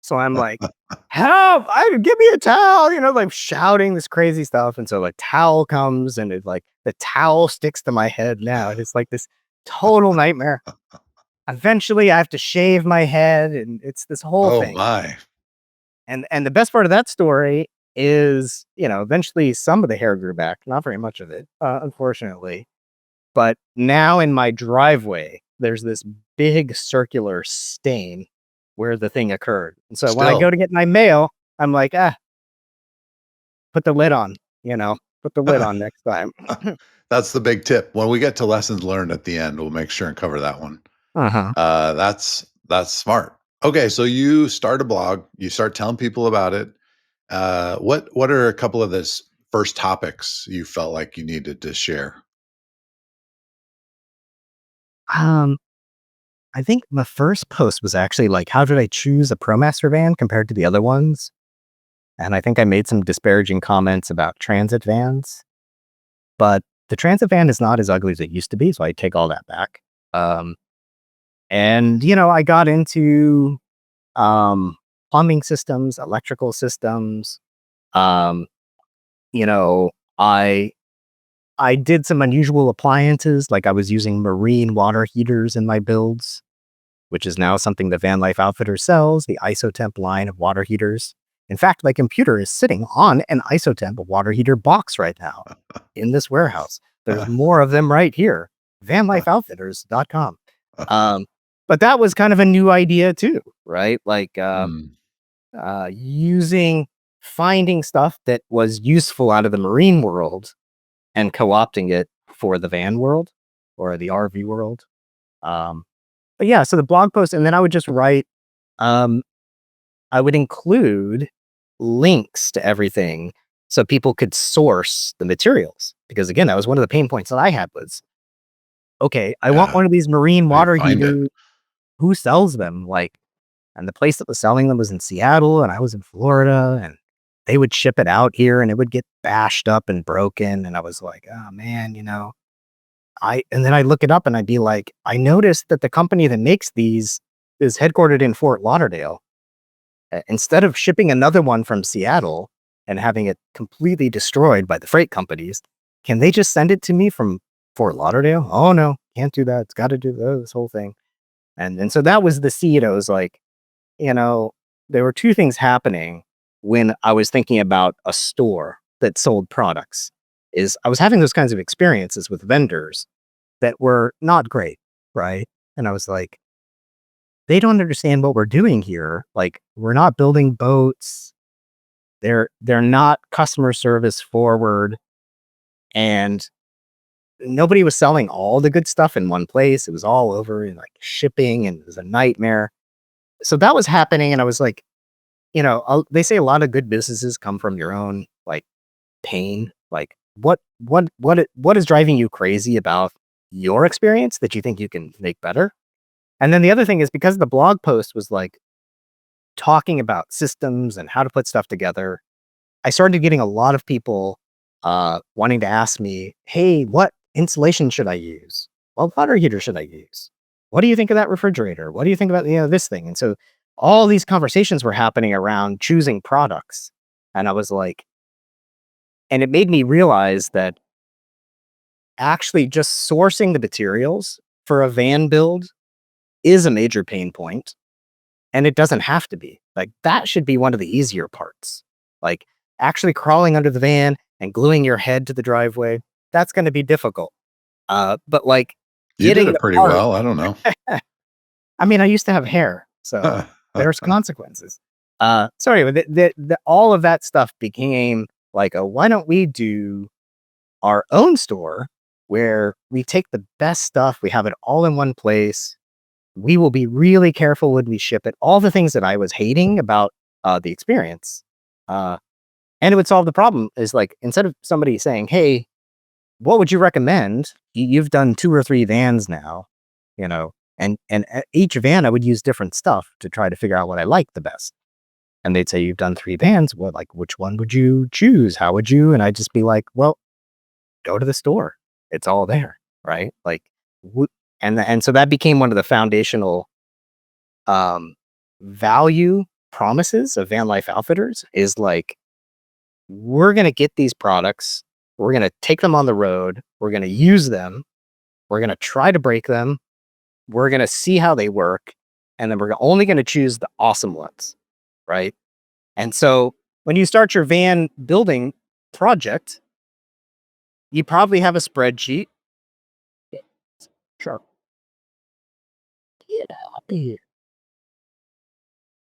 So I'm like, help, give me a towel, like shouting this crazy stuff. And so like towel comes and it like the towel sticks to my head now. And it's like this total nightmare. Eventually I have to shave my head and it's this whole Oh thing. my. And the best part of that story is, eventually some of the hair grew back, not very much of it, unfortunately. But now in my driveway, there's this big circular stain where the thing occurred. And so when I go Still. to get my mail, I'm like, put the lid on, put the lid on next time. That's the big tip. When we get to lessons learned at the end, we'll make sure and cover that one. Uh-huh. That's smart. Okay, so you start a blog, you start telling people about it. What are a couple of this first topics you felt like you needed to share? Um, I think my first post was actually like, how did I choose a ProMaster van compared to the other ones? And I think I made some disparaging comments about transit vans, but the transit van is not as ugly as it used to be. So I take all that back. Um, and, I got into um, plumbing systems, electrical systems. Um, you know, I I did some unusual appliances, like I was using marine water heaters in my builds, which is now something that Vanlife Outfitters sells, the Isotemp line of water heaters. In fact, my computer is sitting on an Isotemp water heater box right now in this warehouse. There's more of them right here. VanlifeOutfitters.com. Um, but that was kind of a new idea too, right? Like Mm. using finding stuff that was useful out of the marine world and co-opting it for the van world or the RV world. Um, but yeah, so the blog post, and then I would just write, um, I would include links to everything so people could source the materials. Because again, that was one of the pain points that I had was, okay, I want Yeah. one of these marine How do you water find it? heaters. Who sells them? Like, and the place that was selling them was in Seattle and I was in Florida and they would ship it out here and it would get bashed up and broken. And I was like, oh man, and then I look it up and I'd be like, I noticed that the company that makes these is headquartered in Fort Lauderdale. Instead of shipping another one from Seattle and having it completely destroyed by the freight companies, can they just send it to me from Fort Lauderdale? Oh no, can't do that. It's got to do this whole thing. And so that was the seed. I was like, you know, there were two things happening when I was thinking about a store that sold products. Is I was having those kinds of experiences with vendors that were not great, right? And I was like, they don't understand what we're doing here. Like, we're not building boats. They're not customer service forward, and nobody was selling all the good stuff in one place. It was all over and like shipping, and it was a nightmare. So that was happening, and I was like, they say a lot of good businesses come from your own like pain. Like, what is driving you crazy about your experience that you think you can make better? And then the other thing is because the blog post was like talking about systems and how to put stuff together, I started getting a lot of people wanting to ask me, hey, what insulation should I use? What water heater should I use? What do you think of that refrigerator? What do you think about this thing? And so all these conversations were happening around choosing products. And I was like, and it made me realize that actually just sourcing the materials for a van build is a major pain point. And it doesn't have to be. Like, that should be one of the easier parts. Like, actually crawling under the van and gluing your head to the driveway, that's gonna be difficult. But, like, You did getting it the pretty part. well. I don't know. I mean, I used to have hair, so there's consequences. So anyway, all of that stuff became like, why don't we do our own store where we take the best stuff, we have it all in one place, we will be really careful when we ship it. All the things that I was hating about the experience, uh, and it would solve the problem. Is like instead of somebody saying, "Hey, what would you recommend?" You've done 2 or 3 vans now, and each van I would use different stuff to try to figure out what I liked the best. And they'd say, "You've done 3 vans. What, like, which one would you choose? How would you?" And I'd just be like, "Well, go to the store. It's all there, right?" Like, and so that became one of the foundational um, value promises of Vanlife Outfitters is like, we're going to get these products, we're going to take them on the road, we're going to use them, we're going to try to break them, we're going to see how they work, and then we're only going to choose the awesome ones, right? And so when you start your van building project, you probably have a spreadsheet. Sure. Get out there.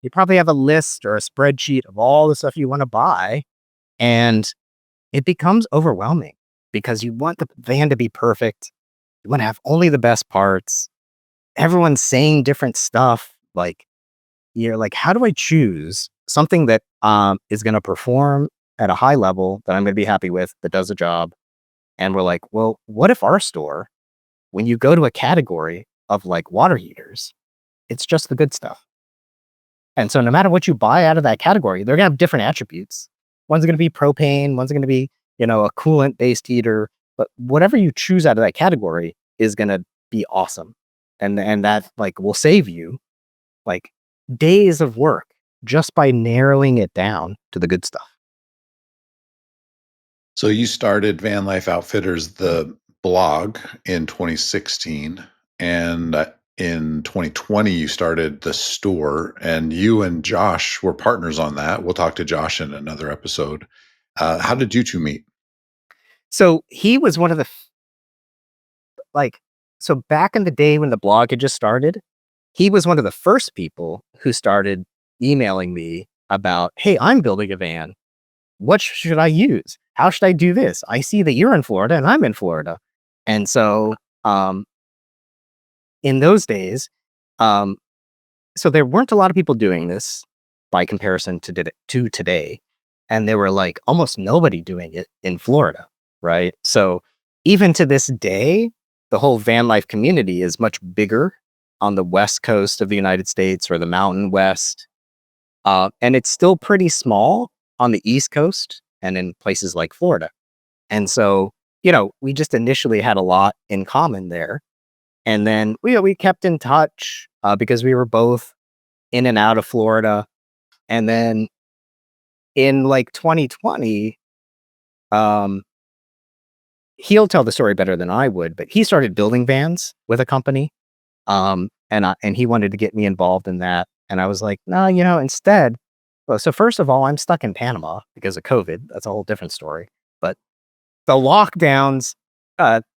You probably have a list or a spreadsheet of all the stuff you want to buy. And it becomes overwhelming because you want the van to be perfect. You want to have only the best parts. Everyone's saying different stuff. Like, you're like, how do I choose something that is going to perform at a high level that I'm going to be happy with, that does a job? And we're like, well, what if our store, when you go to a category of like water heaters, it's just the good stuff? And so no matter what you buy out of that category, they're gonna have different attributes. One's gonna be propane, one's gonna be, a coolant-based heater, but whatever you choose out of that category is gonna be awesome. And that like will save you like days of work just by narrowing it down to the good stuff. So you started Vanlife Outfitters, the blog, in 2016, and in 2020 you started the store, and you and Josh were partners on that. We'll talk to Josh in another episode. How did you two meet? So he was one of the like so back in the day when the blog had just started, he was one of the first people who started emailing me about, "Hey, I'm building a van. What should I use? How should I do this? I see that you're in Florida and I'm in Florida." And so, um, in those days, um, so there weren't a lot of people doing this by comparison to today, and there were like almost nobody doing it in Florida, right? So even to this day, the whole van life community is much bigger on the west coast of the United States or the Mountain West, and it's still pretty small on the East Coast and in places like Florida. And so, we just initially had a lot in common there, and then we kept in touch because we were both in and out of Florida. And then in like 2020, um, he'll tell the story better than I would, but he started building vans with a company. And he wanted to get me involved in that. And I was like, no, instead. Well, so first of all, I'm stuck in Panama because of COVID. That's a whole different story. But the lockdowns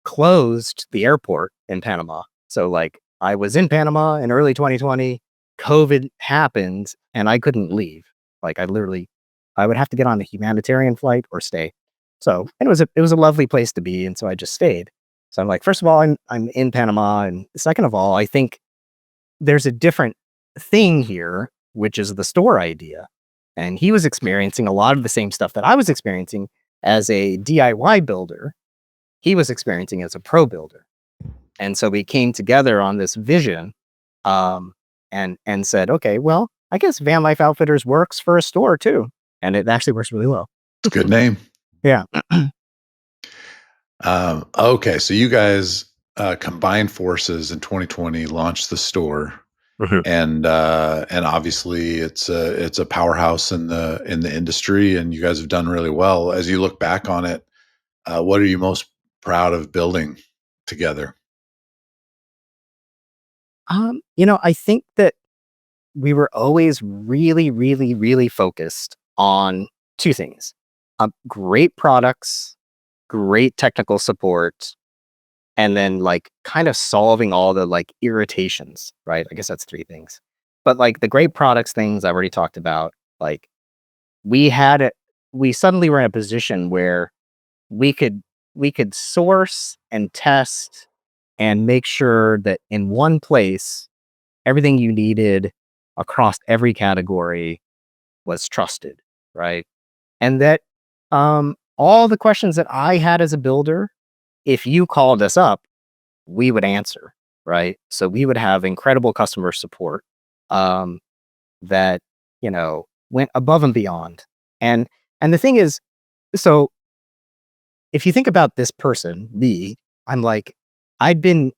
closed the airport in Panama. So like I was in Panama in early 2020, COVID happened and I couldn't leave. Like I would have to get on a humanitarian flight or stay. So and it was a lovely place to be. And so I just stayed. So I'm like, first of all, I'm in Panama. And second of all, I think there's a different thing here, which is the store idea. And he was experiencing a lot of the same stuff that I was experiencing as a DIY builder. He was experiencing as a pro builder. And so we came together on this vision, and said, okay, well, I guess Van Life Outfitters works for a store too. And it actually works really well. It's a good name. Yeah. Okay, so you guys combined forces in 2020, launched the store, Mhm. and obviously it's a powerhouse in the industry, and you guys have done really well. As you look back on it, what are you most proud of building together? I think that we were always really, really, really focused on two things: great products, great technical support, and then like kind of solving all the like irritations, right? I guess that's three things. But like the great products things I've already talked about, like we had it, we suddenly were in a position where we could we could source and test and make sure that in one place everything you needed across every category was trusted, right? And that all the questions that I had as a builder, if you called us up, we would answer, right? So we would have incredible customer support um, that went above and beyond. And and the thing is, so if you think about this person, me, I'm like, I'd been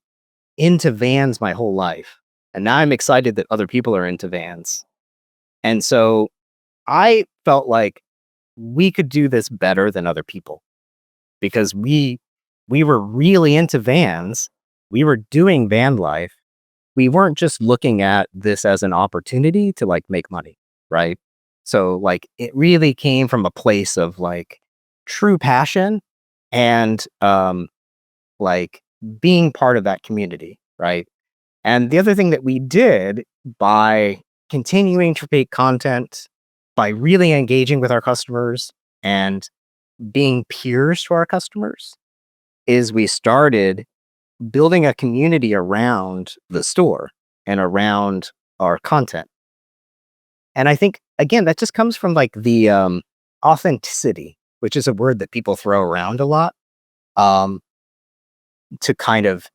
into vans my whole life, and now I'm excited that other people are into vans, and so I felt like we could do this better than other people because we were really into vans. We were doing van life. We weren't just looking at this as an opportunity to like make money, right? So like it really came from a place of like true passion and like being part of that community, right? And the other thing that we did by continuing to create content, by really engaging with our customers and being peers to our customers, is we started building a community around the store and around our content. And I think, again, that just comes from like the authenticity, which is a word that people throw around a lot um, to kind of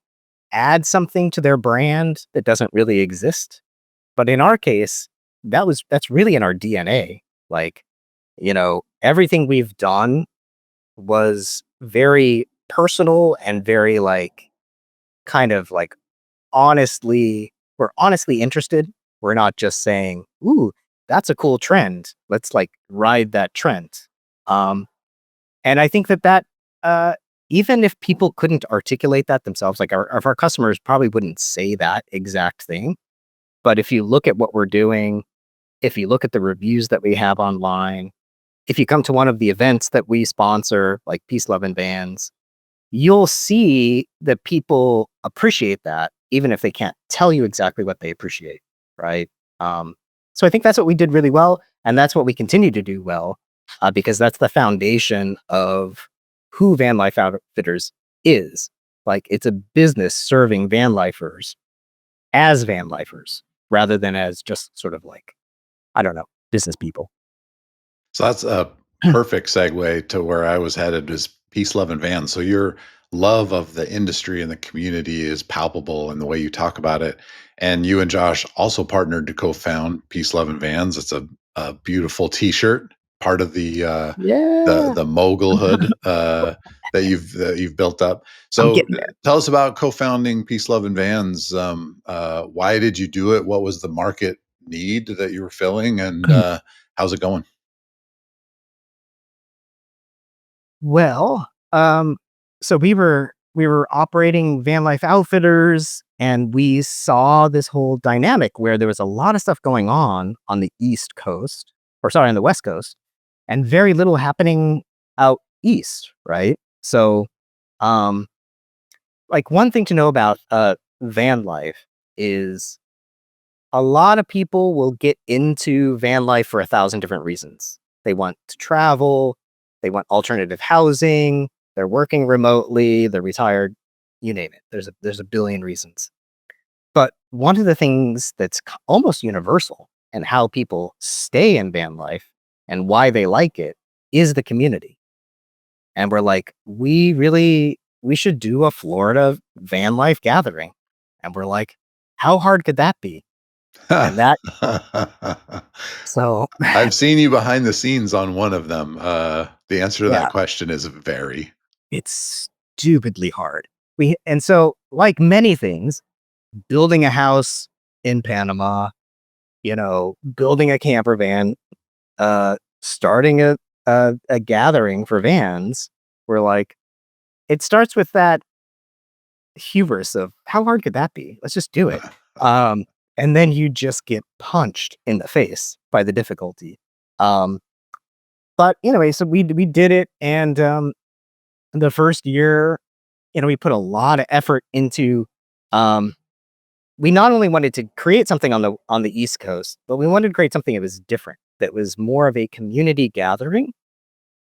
add something to their brand that doesn't really exist. But in our case, that's really in our DNA. Like, everything we've done was very personal and very like kind of like we're honestly interested. We're not just saying, "Ooh, that's a cool trend. Let's like ride that trend." Um, and I think that uh, even if people couldn't articulate that themselves, like our customers probably wouldn't say that exact thing. But if you look at what we're doing, if you look at the reviews that we have online, if you come to one of the events that we sponsor, like Peace, Love, and Vans, you'll see that people appreciate that, even if they can't tell you exactly what they appreciate, right? Um, so I think that's what we did really well, and that's what we continue to do well, because that's the foundation of who Vanlife Outfitters is. Like, it's a business serving van lifers as van lifers, rather than as just sort of like, I don't know, business people. So that's a perfect segue to where I was headed is peace, love, and vans. So your love of the industry and the community is palpable in the way you talk about it. And you and Josh also partnered to co-found Peace, Love, and Vans. It's a beautiful T-shirt, part of the Yeah, the mogulhood that you've built up. I'm So getting there. tell us about co-founding Peace, Love, and Vans. Why did you do it? What was the market need that you were filling, and how's it going? Well, so we were operating Vanlife Outfitters, and we saw this whole dynamic where there was a lot of stuff going on the East Coast, or sorry, on the West Coast, and very little happening out east, right? So, um, like one thing to know about van life is a lot of people will get into van life for 1,000 different reasons. They want to travel, they want alternative housing, they're working remotely, they're retired, you name it. There's a billion reasons. But one of the things that's almost universal and how people stay in van life and why they like it is the community. And we're like, we should do a Florida van life gathering. And we're like, how hard could that be? And that so I've seen you behind the scenes on one of them. The answer to that yeah, question is very. it's stupidly hard. So like many things, building a house in Panama, building a camper van, starting a gathering for vans, we're like, it starts with that hubris of how hard could that be? Let's just do it. Um, and then you just get punched in the face by the difficulty. Um, but anyway, so we did it, and the first year, we put a lot of effort into. Um, we not only wanted to create something on the East Coast, but we wanted to create something that was different, that was more of a community gathering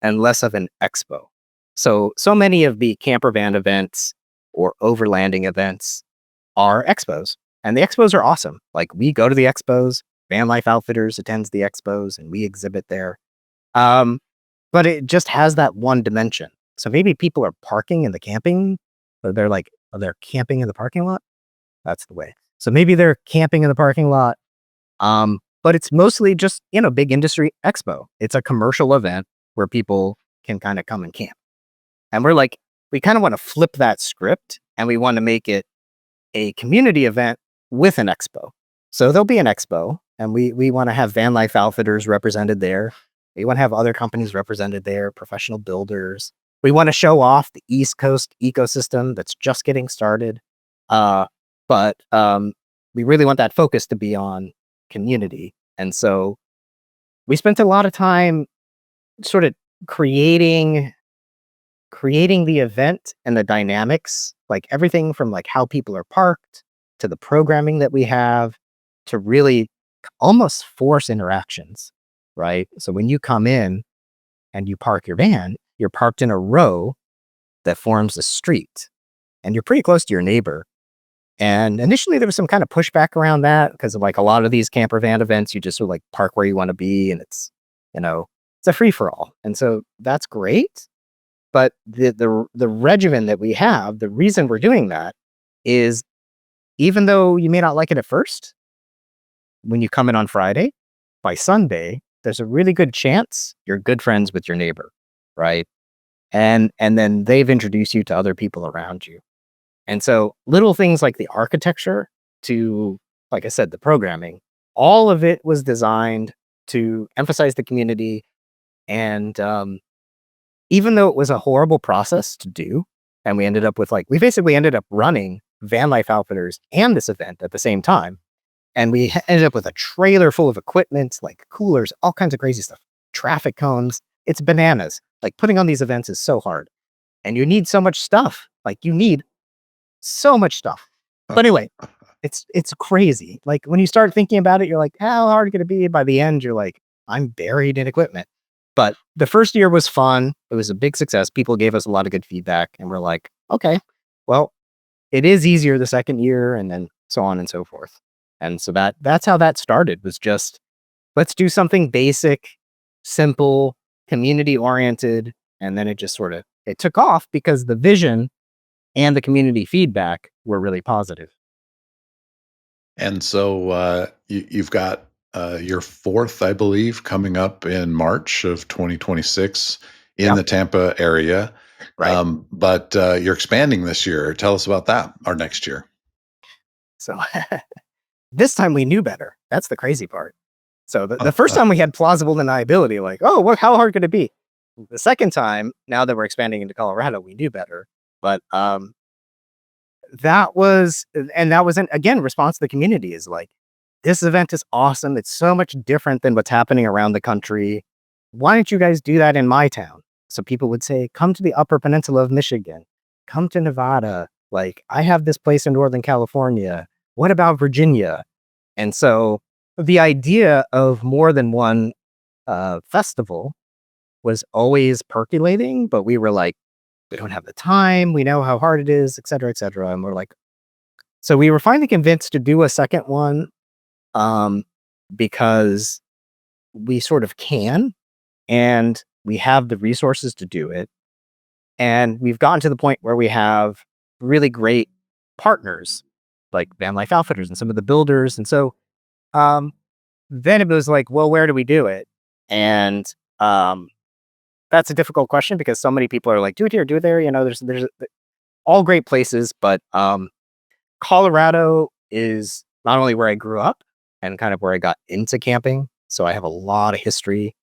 and less of an expo. So many of the camper van events or overlanding events are expos, and the expos are awesome. Like, we go to the expos, Van Life Outfitters attends the expos, and we exhibit there. Um, but it just has that one dimension. So maybe people are parking in the camping, but they're like, oh, they're camping in the parking lot. That's the way. So maybe they're camping in the parking lot. But it's mostly just, big industry expo. It's a commercial event where people can kind of come and camp. And we're like, we kind of want to flip that script, and we want to make it a community event with an expo. So there'll be an expo, and we want to have Van Life Outfitters represented there. We want to have other companies represented there, professional builders. We want to show off the East Coast ecosystem that's just getting started. But we really want that focus to be on community. And so we spent a lot of time sort of creating the event and the dynamics, like everything from like how people are parked to the programming that we have, to really almost force interactions, right? So when you come in and you park your van, you're parked in a row that forms a street, and you're pretty close to your neighbor. And initially there was some kind of pushback around that because of like a lot of these camper van events, you just sort of like park where you want to be, and you know, it's a free for all. And so that's great. But the regimen that we have, the reason we're doing that is, even though you may not like it at first when you come in on Friday, by Sunday, there's a really good chance you're good friends with your neighbor, right? And then they've introduced you to other people around you. And so little things like the architecture to, like I said, the programming, all of it was designed to emphasize the community. And even though it was a horrible process to do, and we ended up with we basically ended up running Vanlife Outfitters and this event at the same time. And we ended up with a trailer full of equipment, like coolers, all kinds of crazy stuff, traffic cones. It's bananas. Like putting on these events is so hard. And you need so much stuff. Like you need so much stuff. But anyway, it's crazy. Like when you start thinking about it, you're like, how hard could it be? By the end, you're like, I'm buried in equipment. But the first year was fun. It was a big success. People gave us a lot of good feedback, and we're like, okay, well, it is easier the second year, and then so on and so forth. And so that's how that started. Was just let's do something basic, simple, community oriented, and then it just sort of it took off because the vision and the community feedback were really positive. And so you've got your fourth, I believe, coming up in March of 2026 in Yep. the Tampa area. Right. But you're expanding this year. Tell us about that, or next year. So this time we knew better. That's the crazy part. So the first time we had plausible deniability, like, oh, what, how hard could it be? The second time, now that we're expanding into Colorado, we knew better. But that was, and that was again response to the community is like, this event is awesome. It's so much different than what's happening around the country. Why don't you guys do that in my town? So people would say, come to the Upper Peninsula of Michigan, come to Nevada. Like, I have this place in Northern California. What about Virginia? And so the idea of more than one festival was always percolating, but we were like, we don't have the time. We know how hard it is, et cetera, et cetera. And we're like, so we were finally convinced to do a second one um, because we sort of can and we have the resources to do it. And we've gotten to the point where we have really great partners like Vanlife Outfitters and some of the builders. And so um, then it was like, well, where do we do it? And um, that's a difficult question because so many people are like, do it here, do it there. You know, there's all great places, but Colorado is not only where I grew up and kind of where I got into camping. So I have a lot of history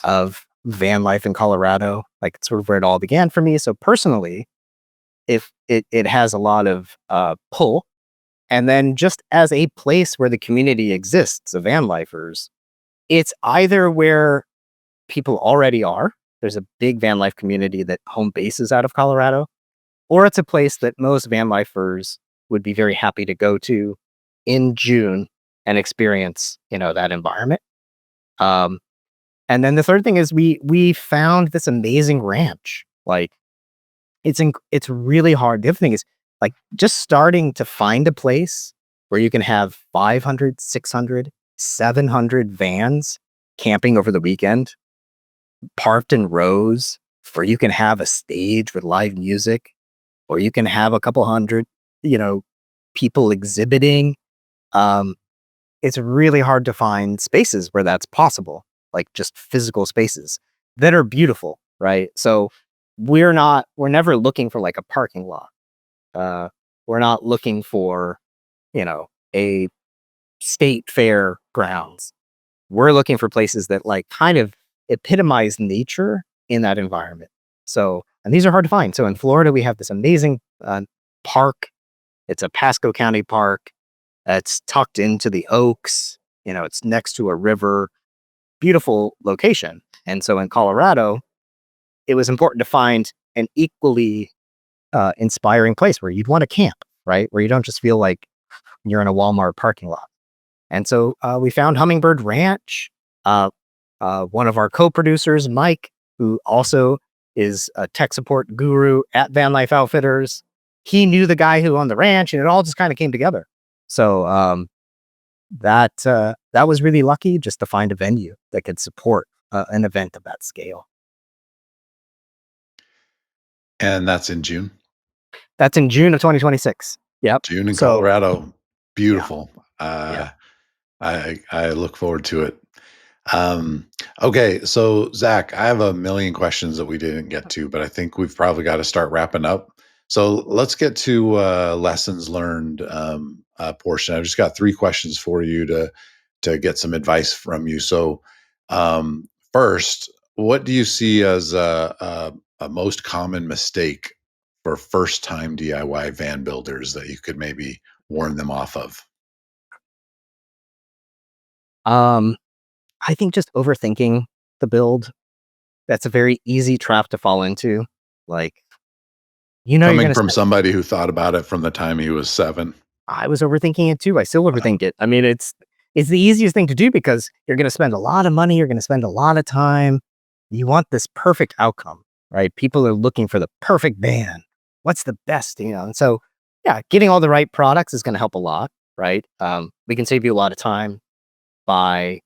of van life in Colorado, like it's sort of where it all began for me. So personally, if it has a lot of pull, and then just as a place where the community exists of van lifers, it's either where people already are. There's a big van life community that home bases out of Colorado, or it's a place that most van lifers would be very happy to go to in June and experience, you know, that environment. Um, and then the third thing is we found this amazing ranch. Like it's really hard. The other thing is like just starting to find a place where you can have 500, 600, 700 vans camping over the weekend, parked in rows, where you can have a stage with live music, or you can have a couple hundred, you know, people exhibiting. Um, it's really hard to find spaces where that's possible, like just physical spaces that are beautiful, right? So we're never looking for like a parking lot. Uh, we're not looking for, you know, a state fair grounds. We're looking for places that like kind of epitomize nature in that environment. So, and these are hard to find. So in Florida, we have this amazing park. It's a Pasco County park. It's tucked into the Oaks. You know, it's next to a river. Beautiful location. And so in Colorado, it was important to find an equally inspiring place where you'd want to camp, right? Where you don't just feel like you're in a Walmart parking lot. And so we found Hummingbird Ranch. Uh, one of our co-producers, Mike, who also is a tech support guru at Vanlife Outfitters, he knew the guy who owned the ranch, and it all just kind of came together. So that was really lucky just to find a venue that could support an event of that scale. And that's in June. That's in June of 2026. Yep. June in So Colorado. yeah, Beautiful. yeah. I look forward to it. Um, okay, so Zach, I have a million questions that we didn't get to, but I think we've probably got to start wrapping up. So let's get to lessons learned portion. I've just got three questions for you to get some advice from you. So, first, what do you see as a most common mistake for first time DIY van builders that you could maybe warn them off of? Um, I think just overthinking the build, that's a very easy trap to fall into. Like, you're Coming gonna from spend somebody who thought about it from the time he was 7. I was overthinking it too. I still Uh, overthink it. I mean, it's the easiest thing to do because you're gonna spend a lot of money, you're gonna spend a lot of time. You want this perfect outcome, right? People are looking for the perfect van. What's the best, And so, yeah, getting all the right products is gonna help a lot, right? We can save you a lot of time by,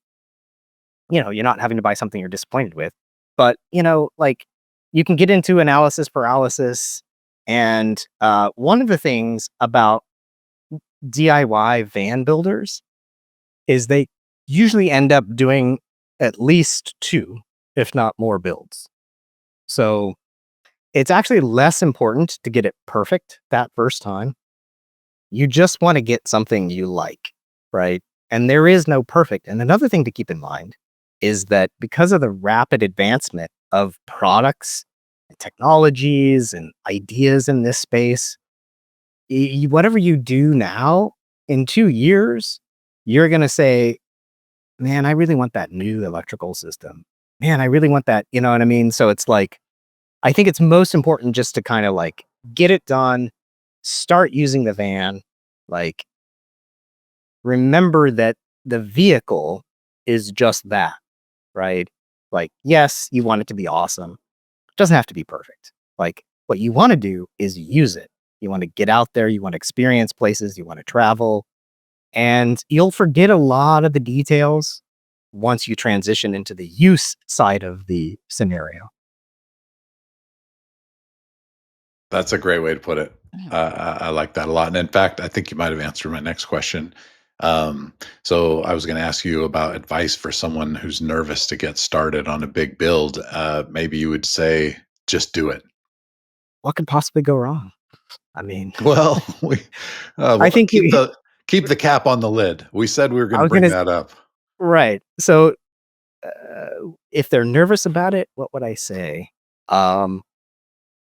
you're not having to buy something you're disappointed with. But, like, you can get into analysis paralysis. And one of the things about DIY van builders is they usually end up doing at least two, if not more builds. So it's actually less important to get it perfect that first time. You just want to get something you like, right? And there is no perfect. And another thing to keep in mind is that because of the rapid advancement of products and technologies and ideas in this space, whatever you do now in 2 years, you're going to say, man, I really want that new electrical system. Man, I really want that. You know what I mean? So it's like, I think it's most important just to kind of like get it done, start using the van, like remember that the vehicle is just that, right? Like, yes, you want it to be awesome. It doesn't have to be perfect. Like, what you want to do is use it. You want to get out there, you want to experience places, you want to travel, and you'll forget a lot of the details once you transition into the use side of the scenario. That's a great way to put it. Yeah. I like that a lot, and in fact, I think you might have answered my next question. Um, so I was gonna ask you about advice for someone who's nervous to get started on a big build. Maybe you would say, "Just do it." What could possibly go wrong? I mean, Well, I well, think you keep the cap on the lid. We said we were I gonna was bring gonna that up. right. So, if they're nervous about it, what would I say? Um,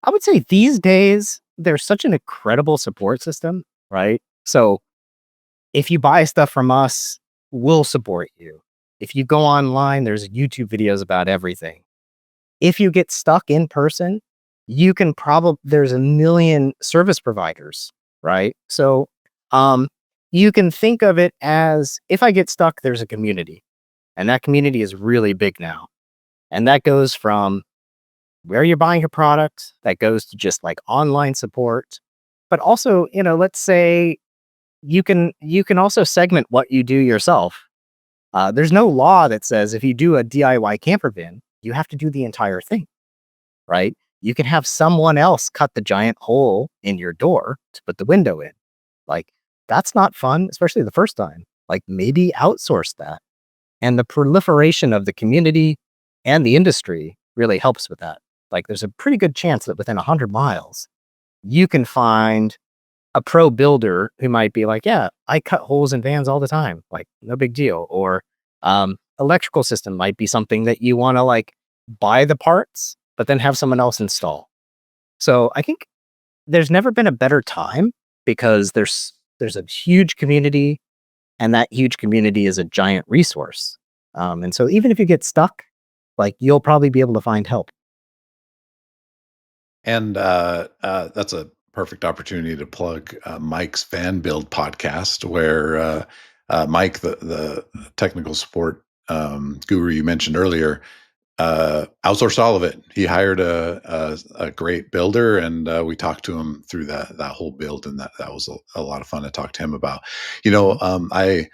I would say these days, there's such an incredible support system, right? So, if you buy stuff from us, we'll support you. If you go online, there's YouTube videos about everything. If you get stuck in person, you can probably there's a million service providers, right? So, um, you can think of it as if I get stuck, there's a community, and that community is really big now. And that goes from where you're buying your product, that goes to just like online support, but also, let's say you can also segment what you do yourself. There's no law that says if you do a DIY camper van, you have to do the entire thing, right? You can have someone else cut the giant hole in your door to put the window in. Like, that's not fun, especially the first time. Like, maybe outsource that. And the proliferation of the community and the industry really helps with that. Like, there's a pretty good chance that within 100 miles, you can find a pro builder who might be like, yeah, I cut holes in vans all the time. Like, no big deal. Or electrical system might be something that you want to like buy the parts, but then have someone else install. So I think there's never been a better time because there's a huge community, and that huge community is a giant resource. And so even if you get stuck, like you'll probably be able to find help. And that's a perfect opportunity to plug Mike's Fan Build podcast, where Mike, the technical support guru you mentioned earlier, outsourced all of it. He hired a great builder, and we talked to him through that whole build, and that was a lot of fun to talk to him about. You know, Mhm.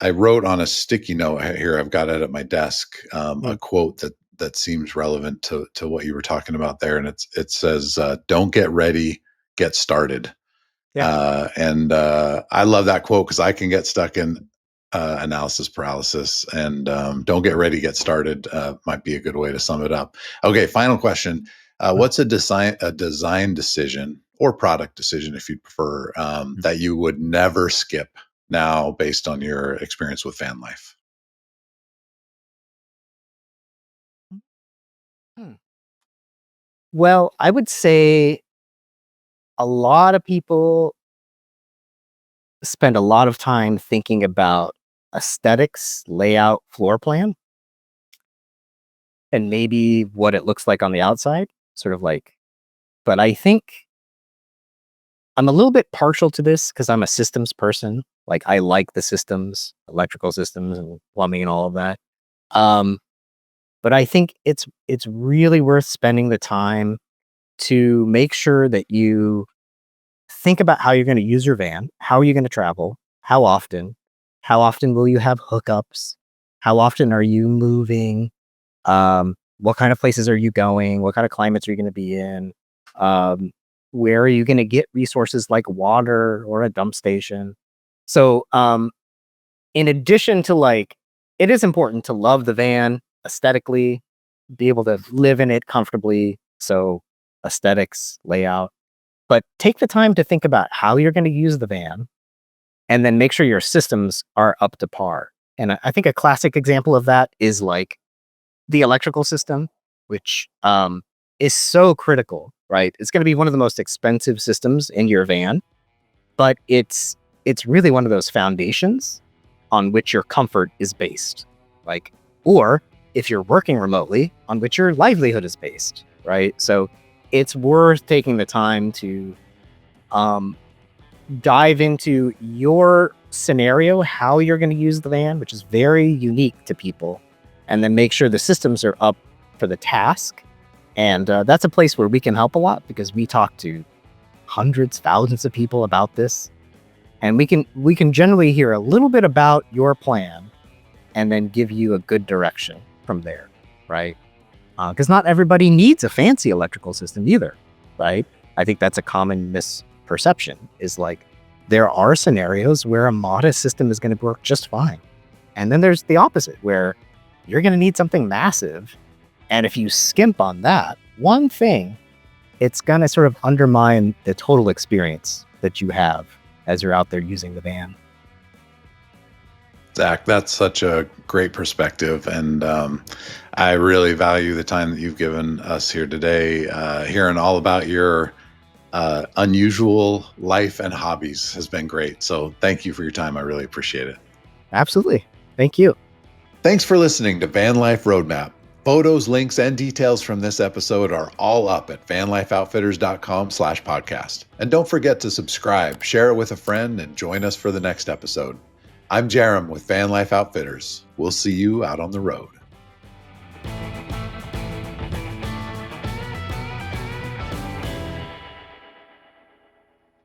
I wrote on a sticky note here. I've got it at my desk. A Mm. quote that seems relevant to what you were talking about there, and it says, "Don't get ready, get started." Yeah. And I love that quote because I can get stuck in. analysis paralysis, and don't get ready, get started. Might be a good way to sum it up. Okay, final question. What's a design decision or product decision, if you prefer, that you would never skip now, based on your experience with van life? Hmm. Well, I would say a lot of people spend a lot of time thinking about aesthetics, layout, floor plan, and maybe what it looks like on the outside, sort of like, but I think I'm a little bit partial to this because I'm a systems person. Like I like the systems, electrical systems and plumbing and all of that. Um, but I think it's really worth spending the time to make sure that you think about how you're going to use your van, how are you going to travel, how often will you have hookups, how often are you moving, what kind of places are you going, what kind of climates are you going to be in, um, where are you going to get resources like water or a dump station. So in addition to like, it is important to love the van aesthetically, be able to live in it comfortably. So aesthetics, layout, but take the time to think about how you're going to use the van and then make sure your systems are up to par. And I think a classic example of that is like the electrical system, which is so critical, right? It's going to be one of the most expensive systems in your van, but it's really one of those foundations on which your comfort is based. Like, or if you're working remotely, on which your livelihood is based, right? So it's worth taking the time to um, dive into your scenario, how you're going to use the van, which is very unique to people, and then make sure the systems are up for the task. And that's a place where we can help a lot because we talk to hundreds, thousands of people about this, and we can generally hear a little bit about your plan and then give you a good direction from there, right? Because not everybody needs a fancy electrical system either, right? I think that's a common misperception is like there are scenarios where a modest system is going to work just fine. And then there's the opposite where you're going to need something massive. And if you skimp on that one thing, it's going to sort of undermine the total experience that you have as you're out there using the van. Zach, that's such a great perspective. And I really value the time that you've given us here today. Hearing all about your unusual life and hobbies has been great. So thank you for your time. I really appreciate it. Absolutely. Thank you. Thanks for listening to Vanlife Roadmap. Photos, links, and details from this episode are all up at vanlifeoutfitters.com/podcast. And don't forget to subscribe, share it with a friend, and join us for the next episode. I'm Jerem with Vanlife Outfitters. We'll see you out on the road.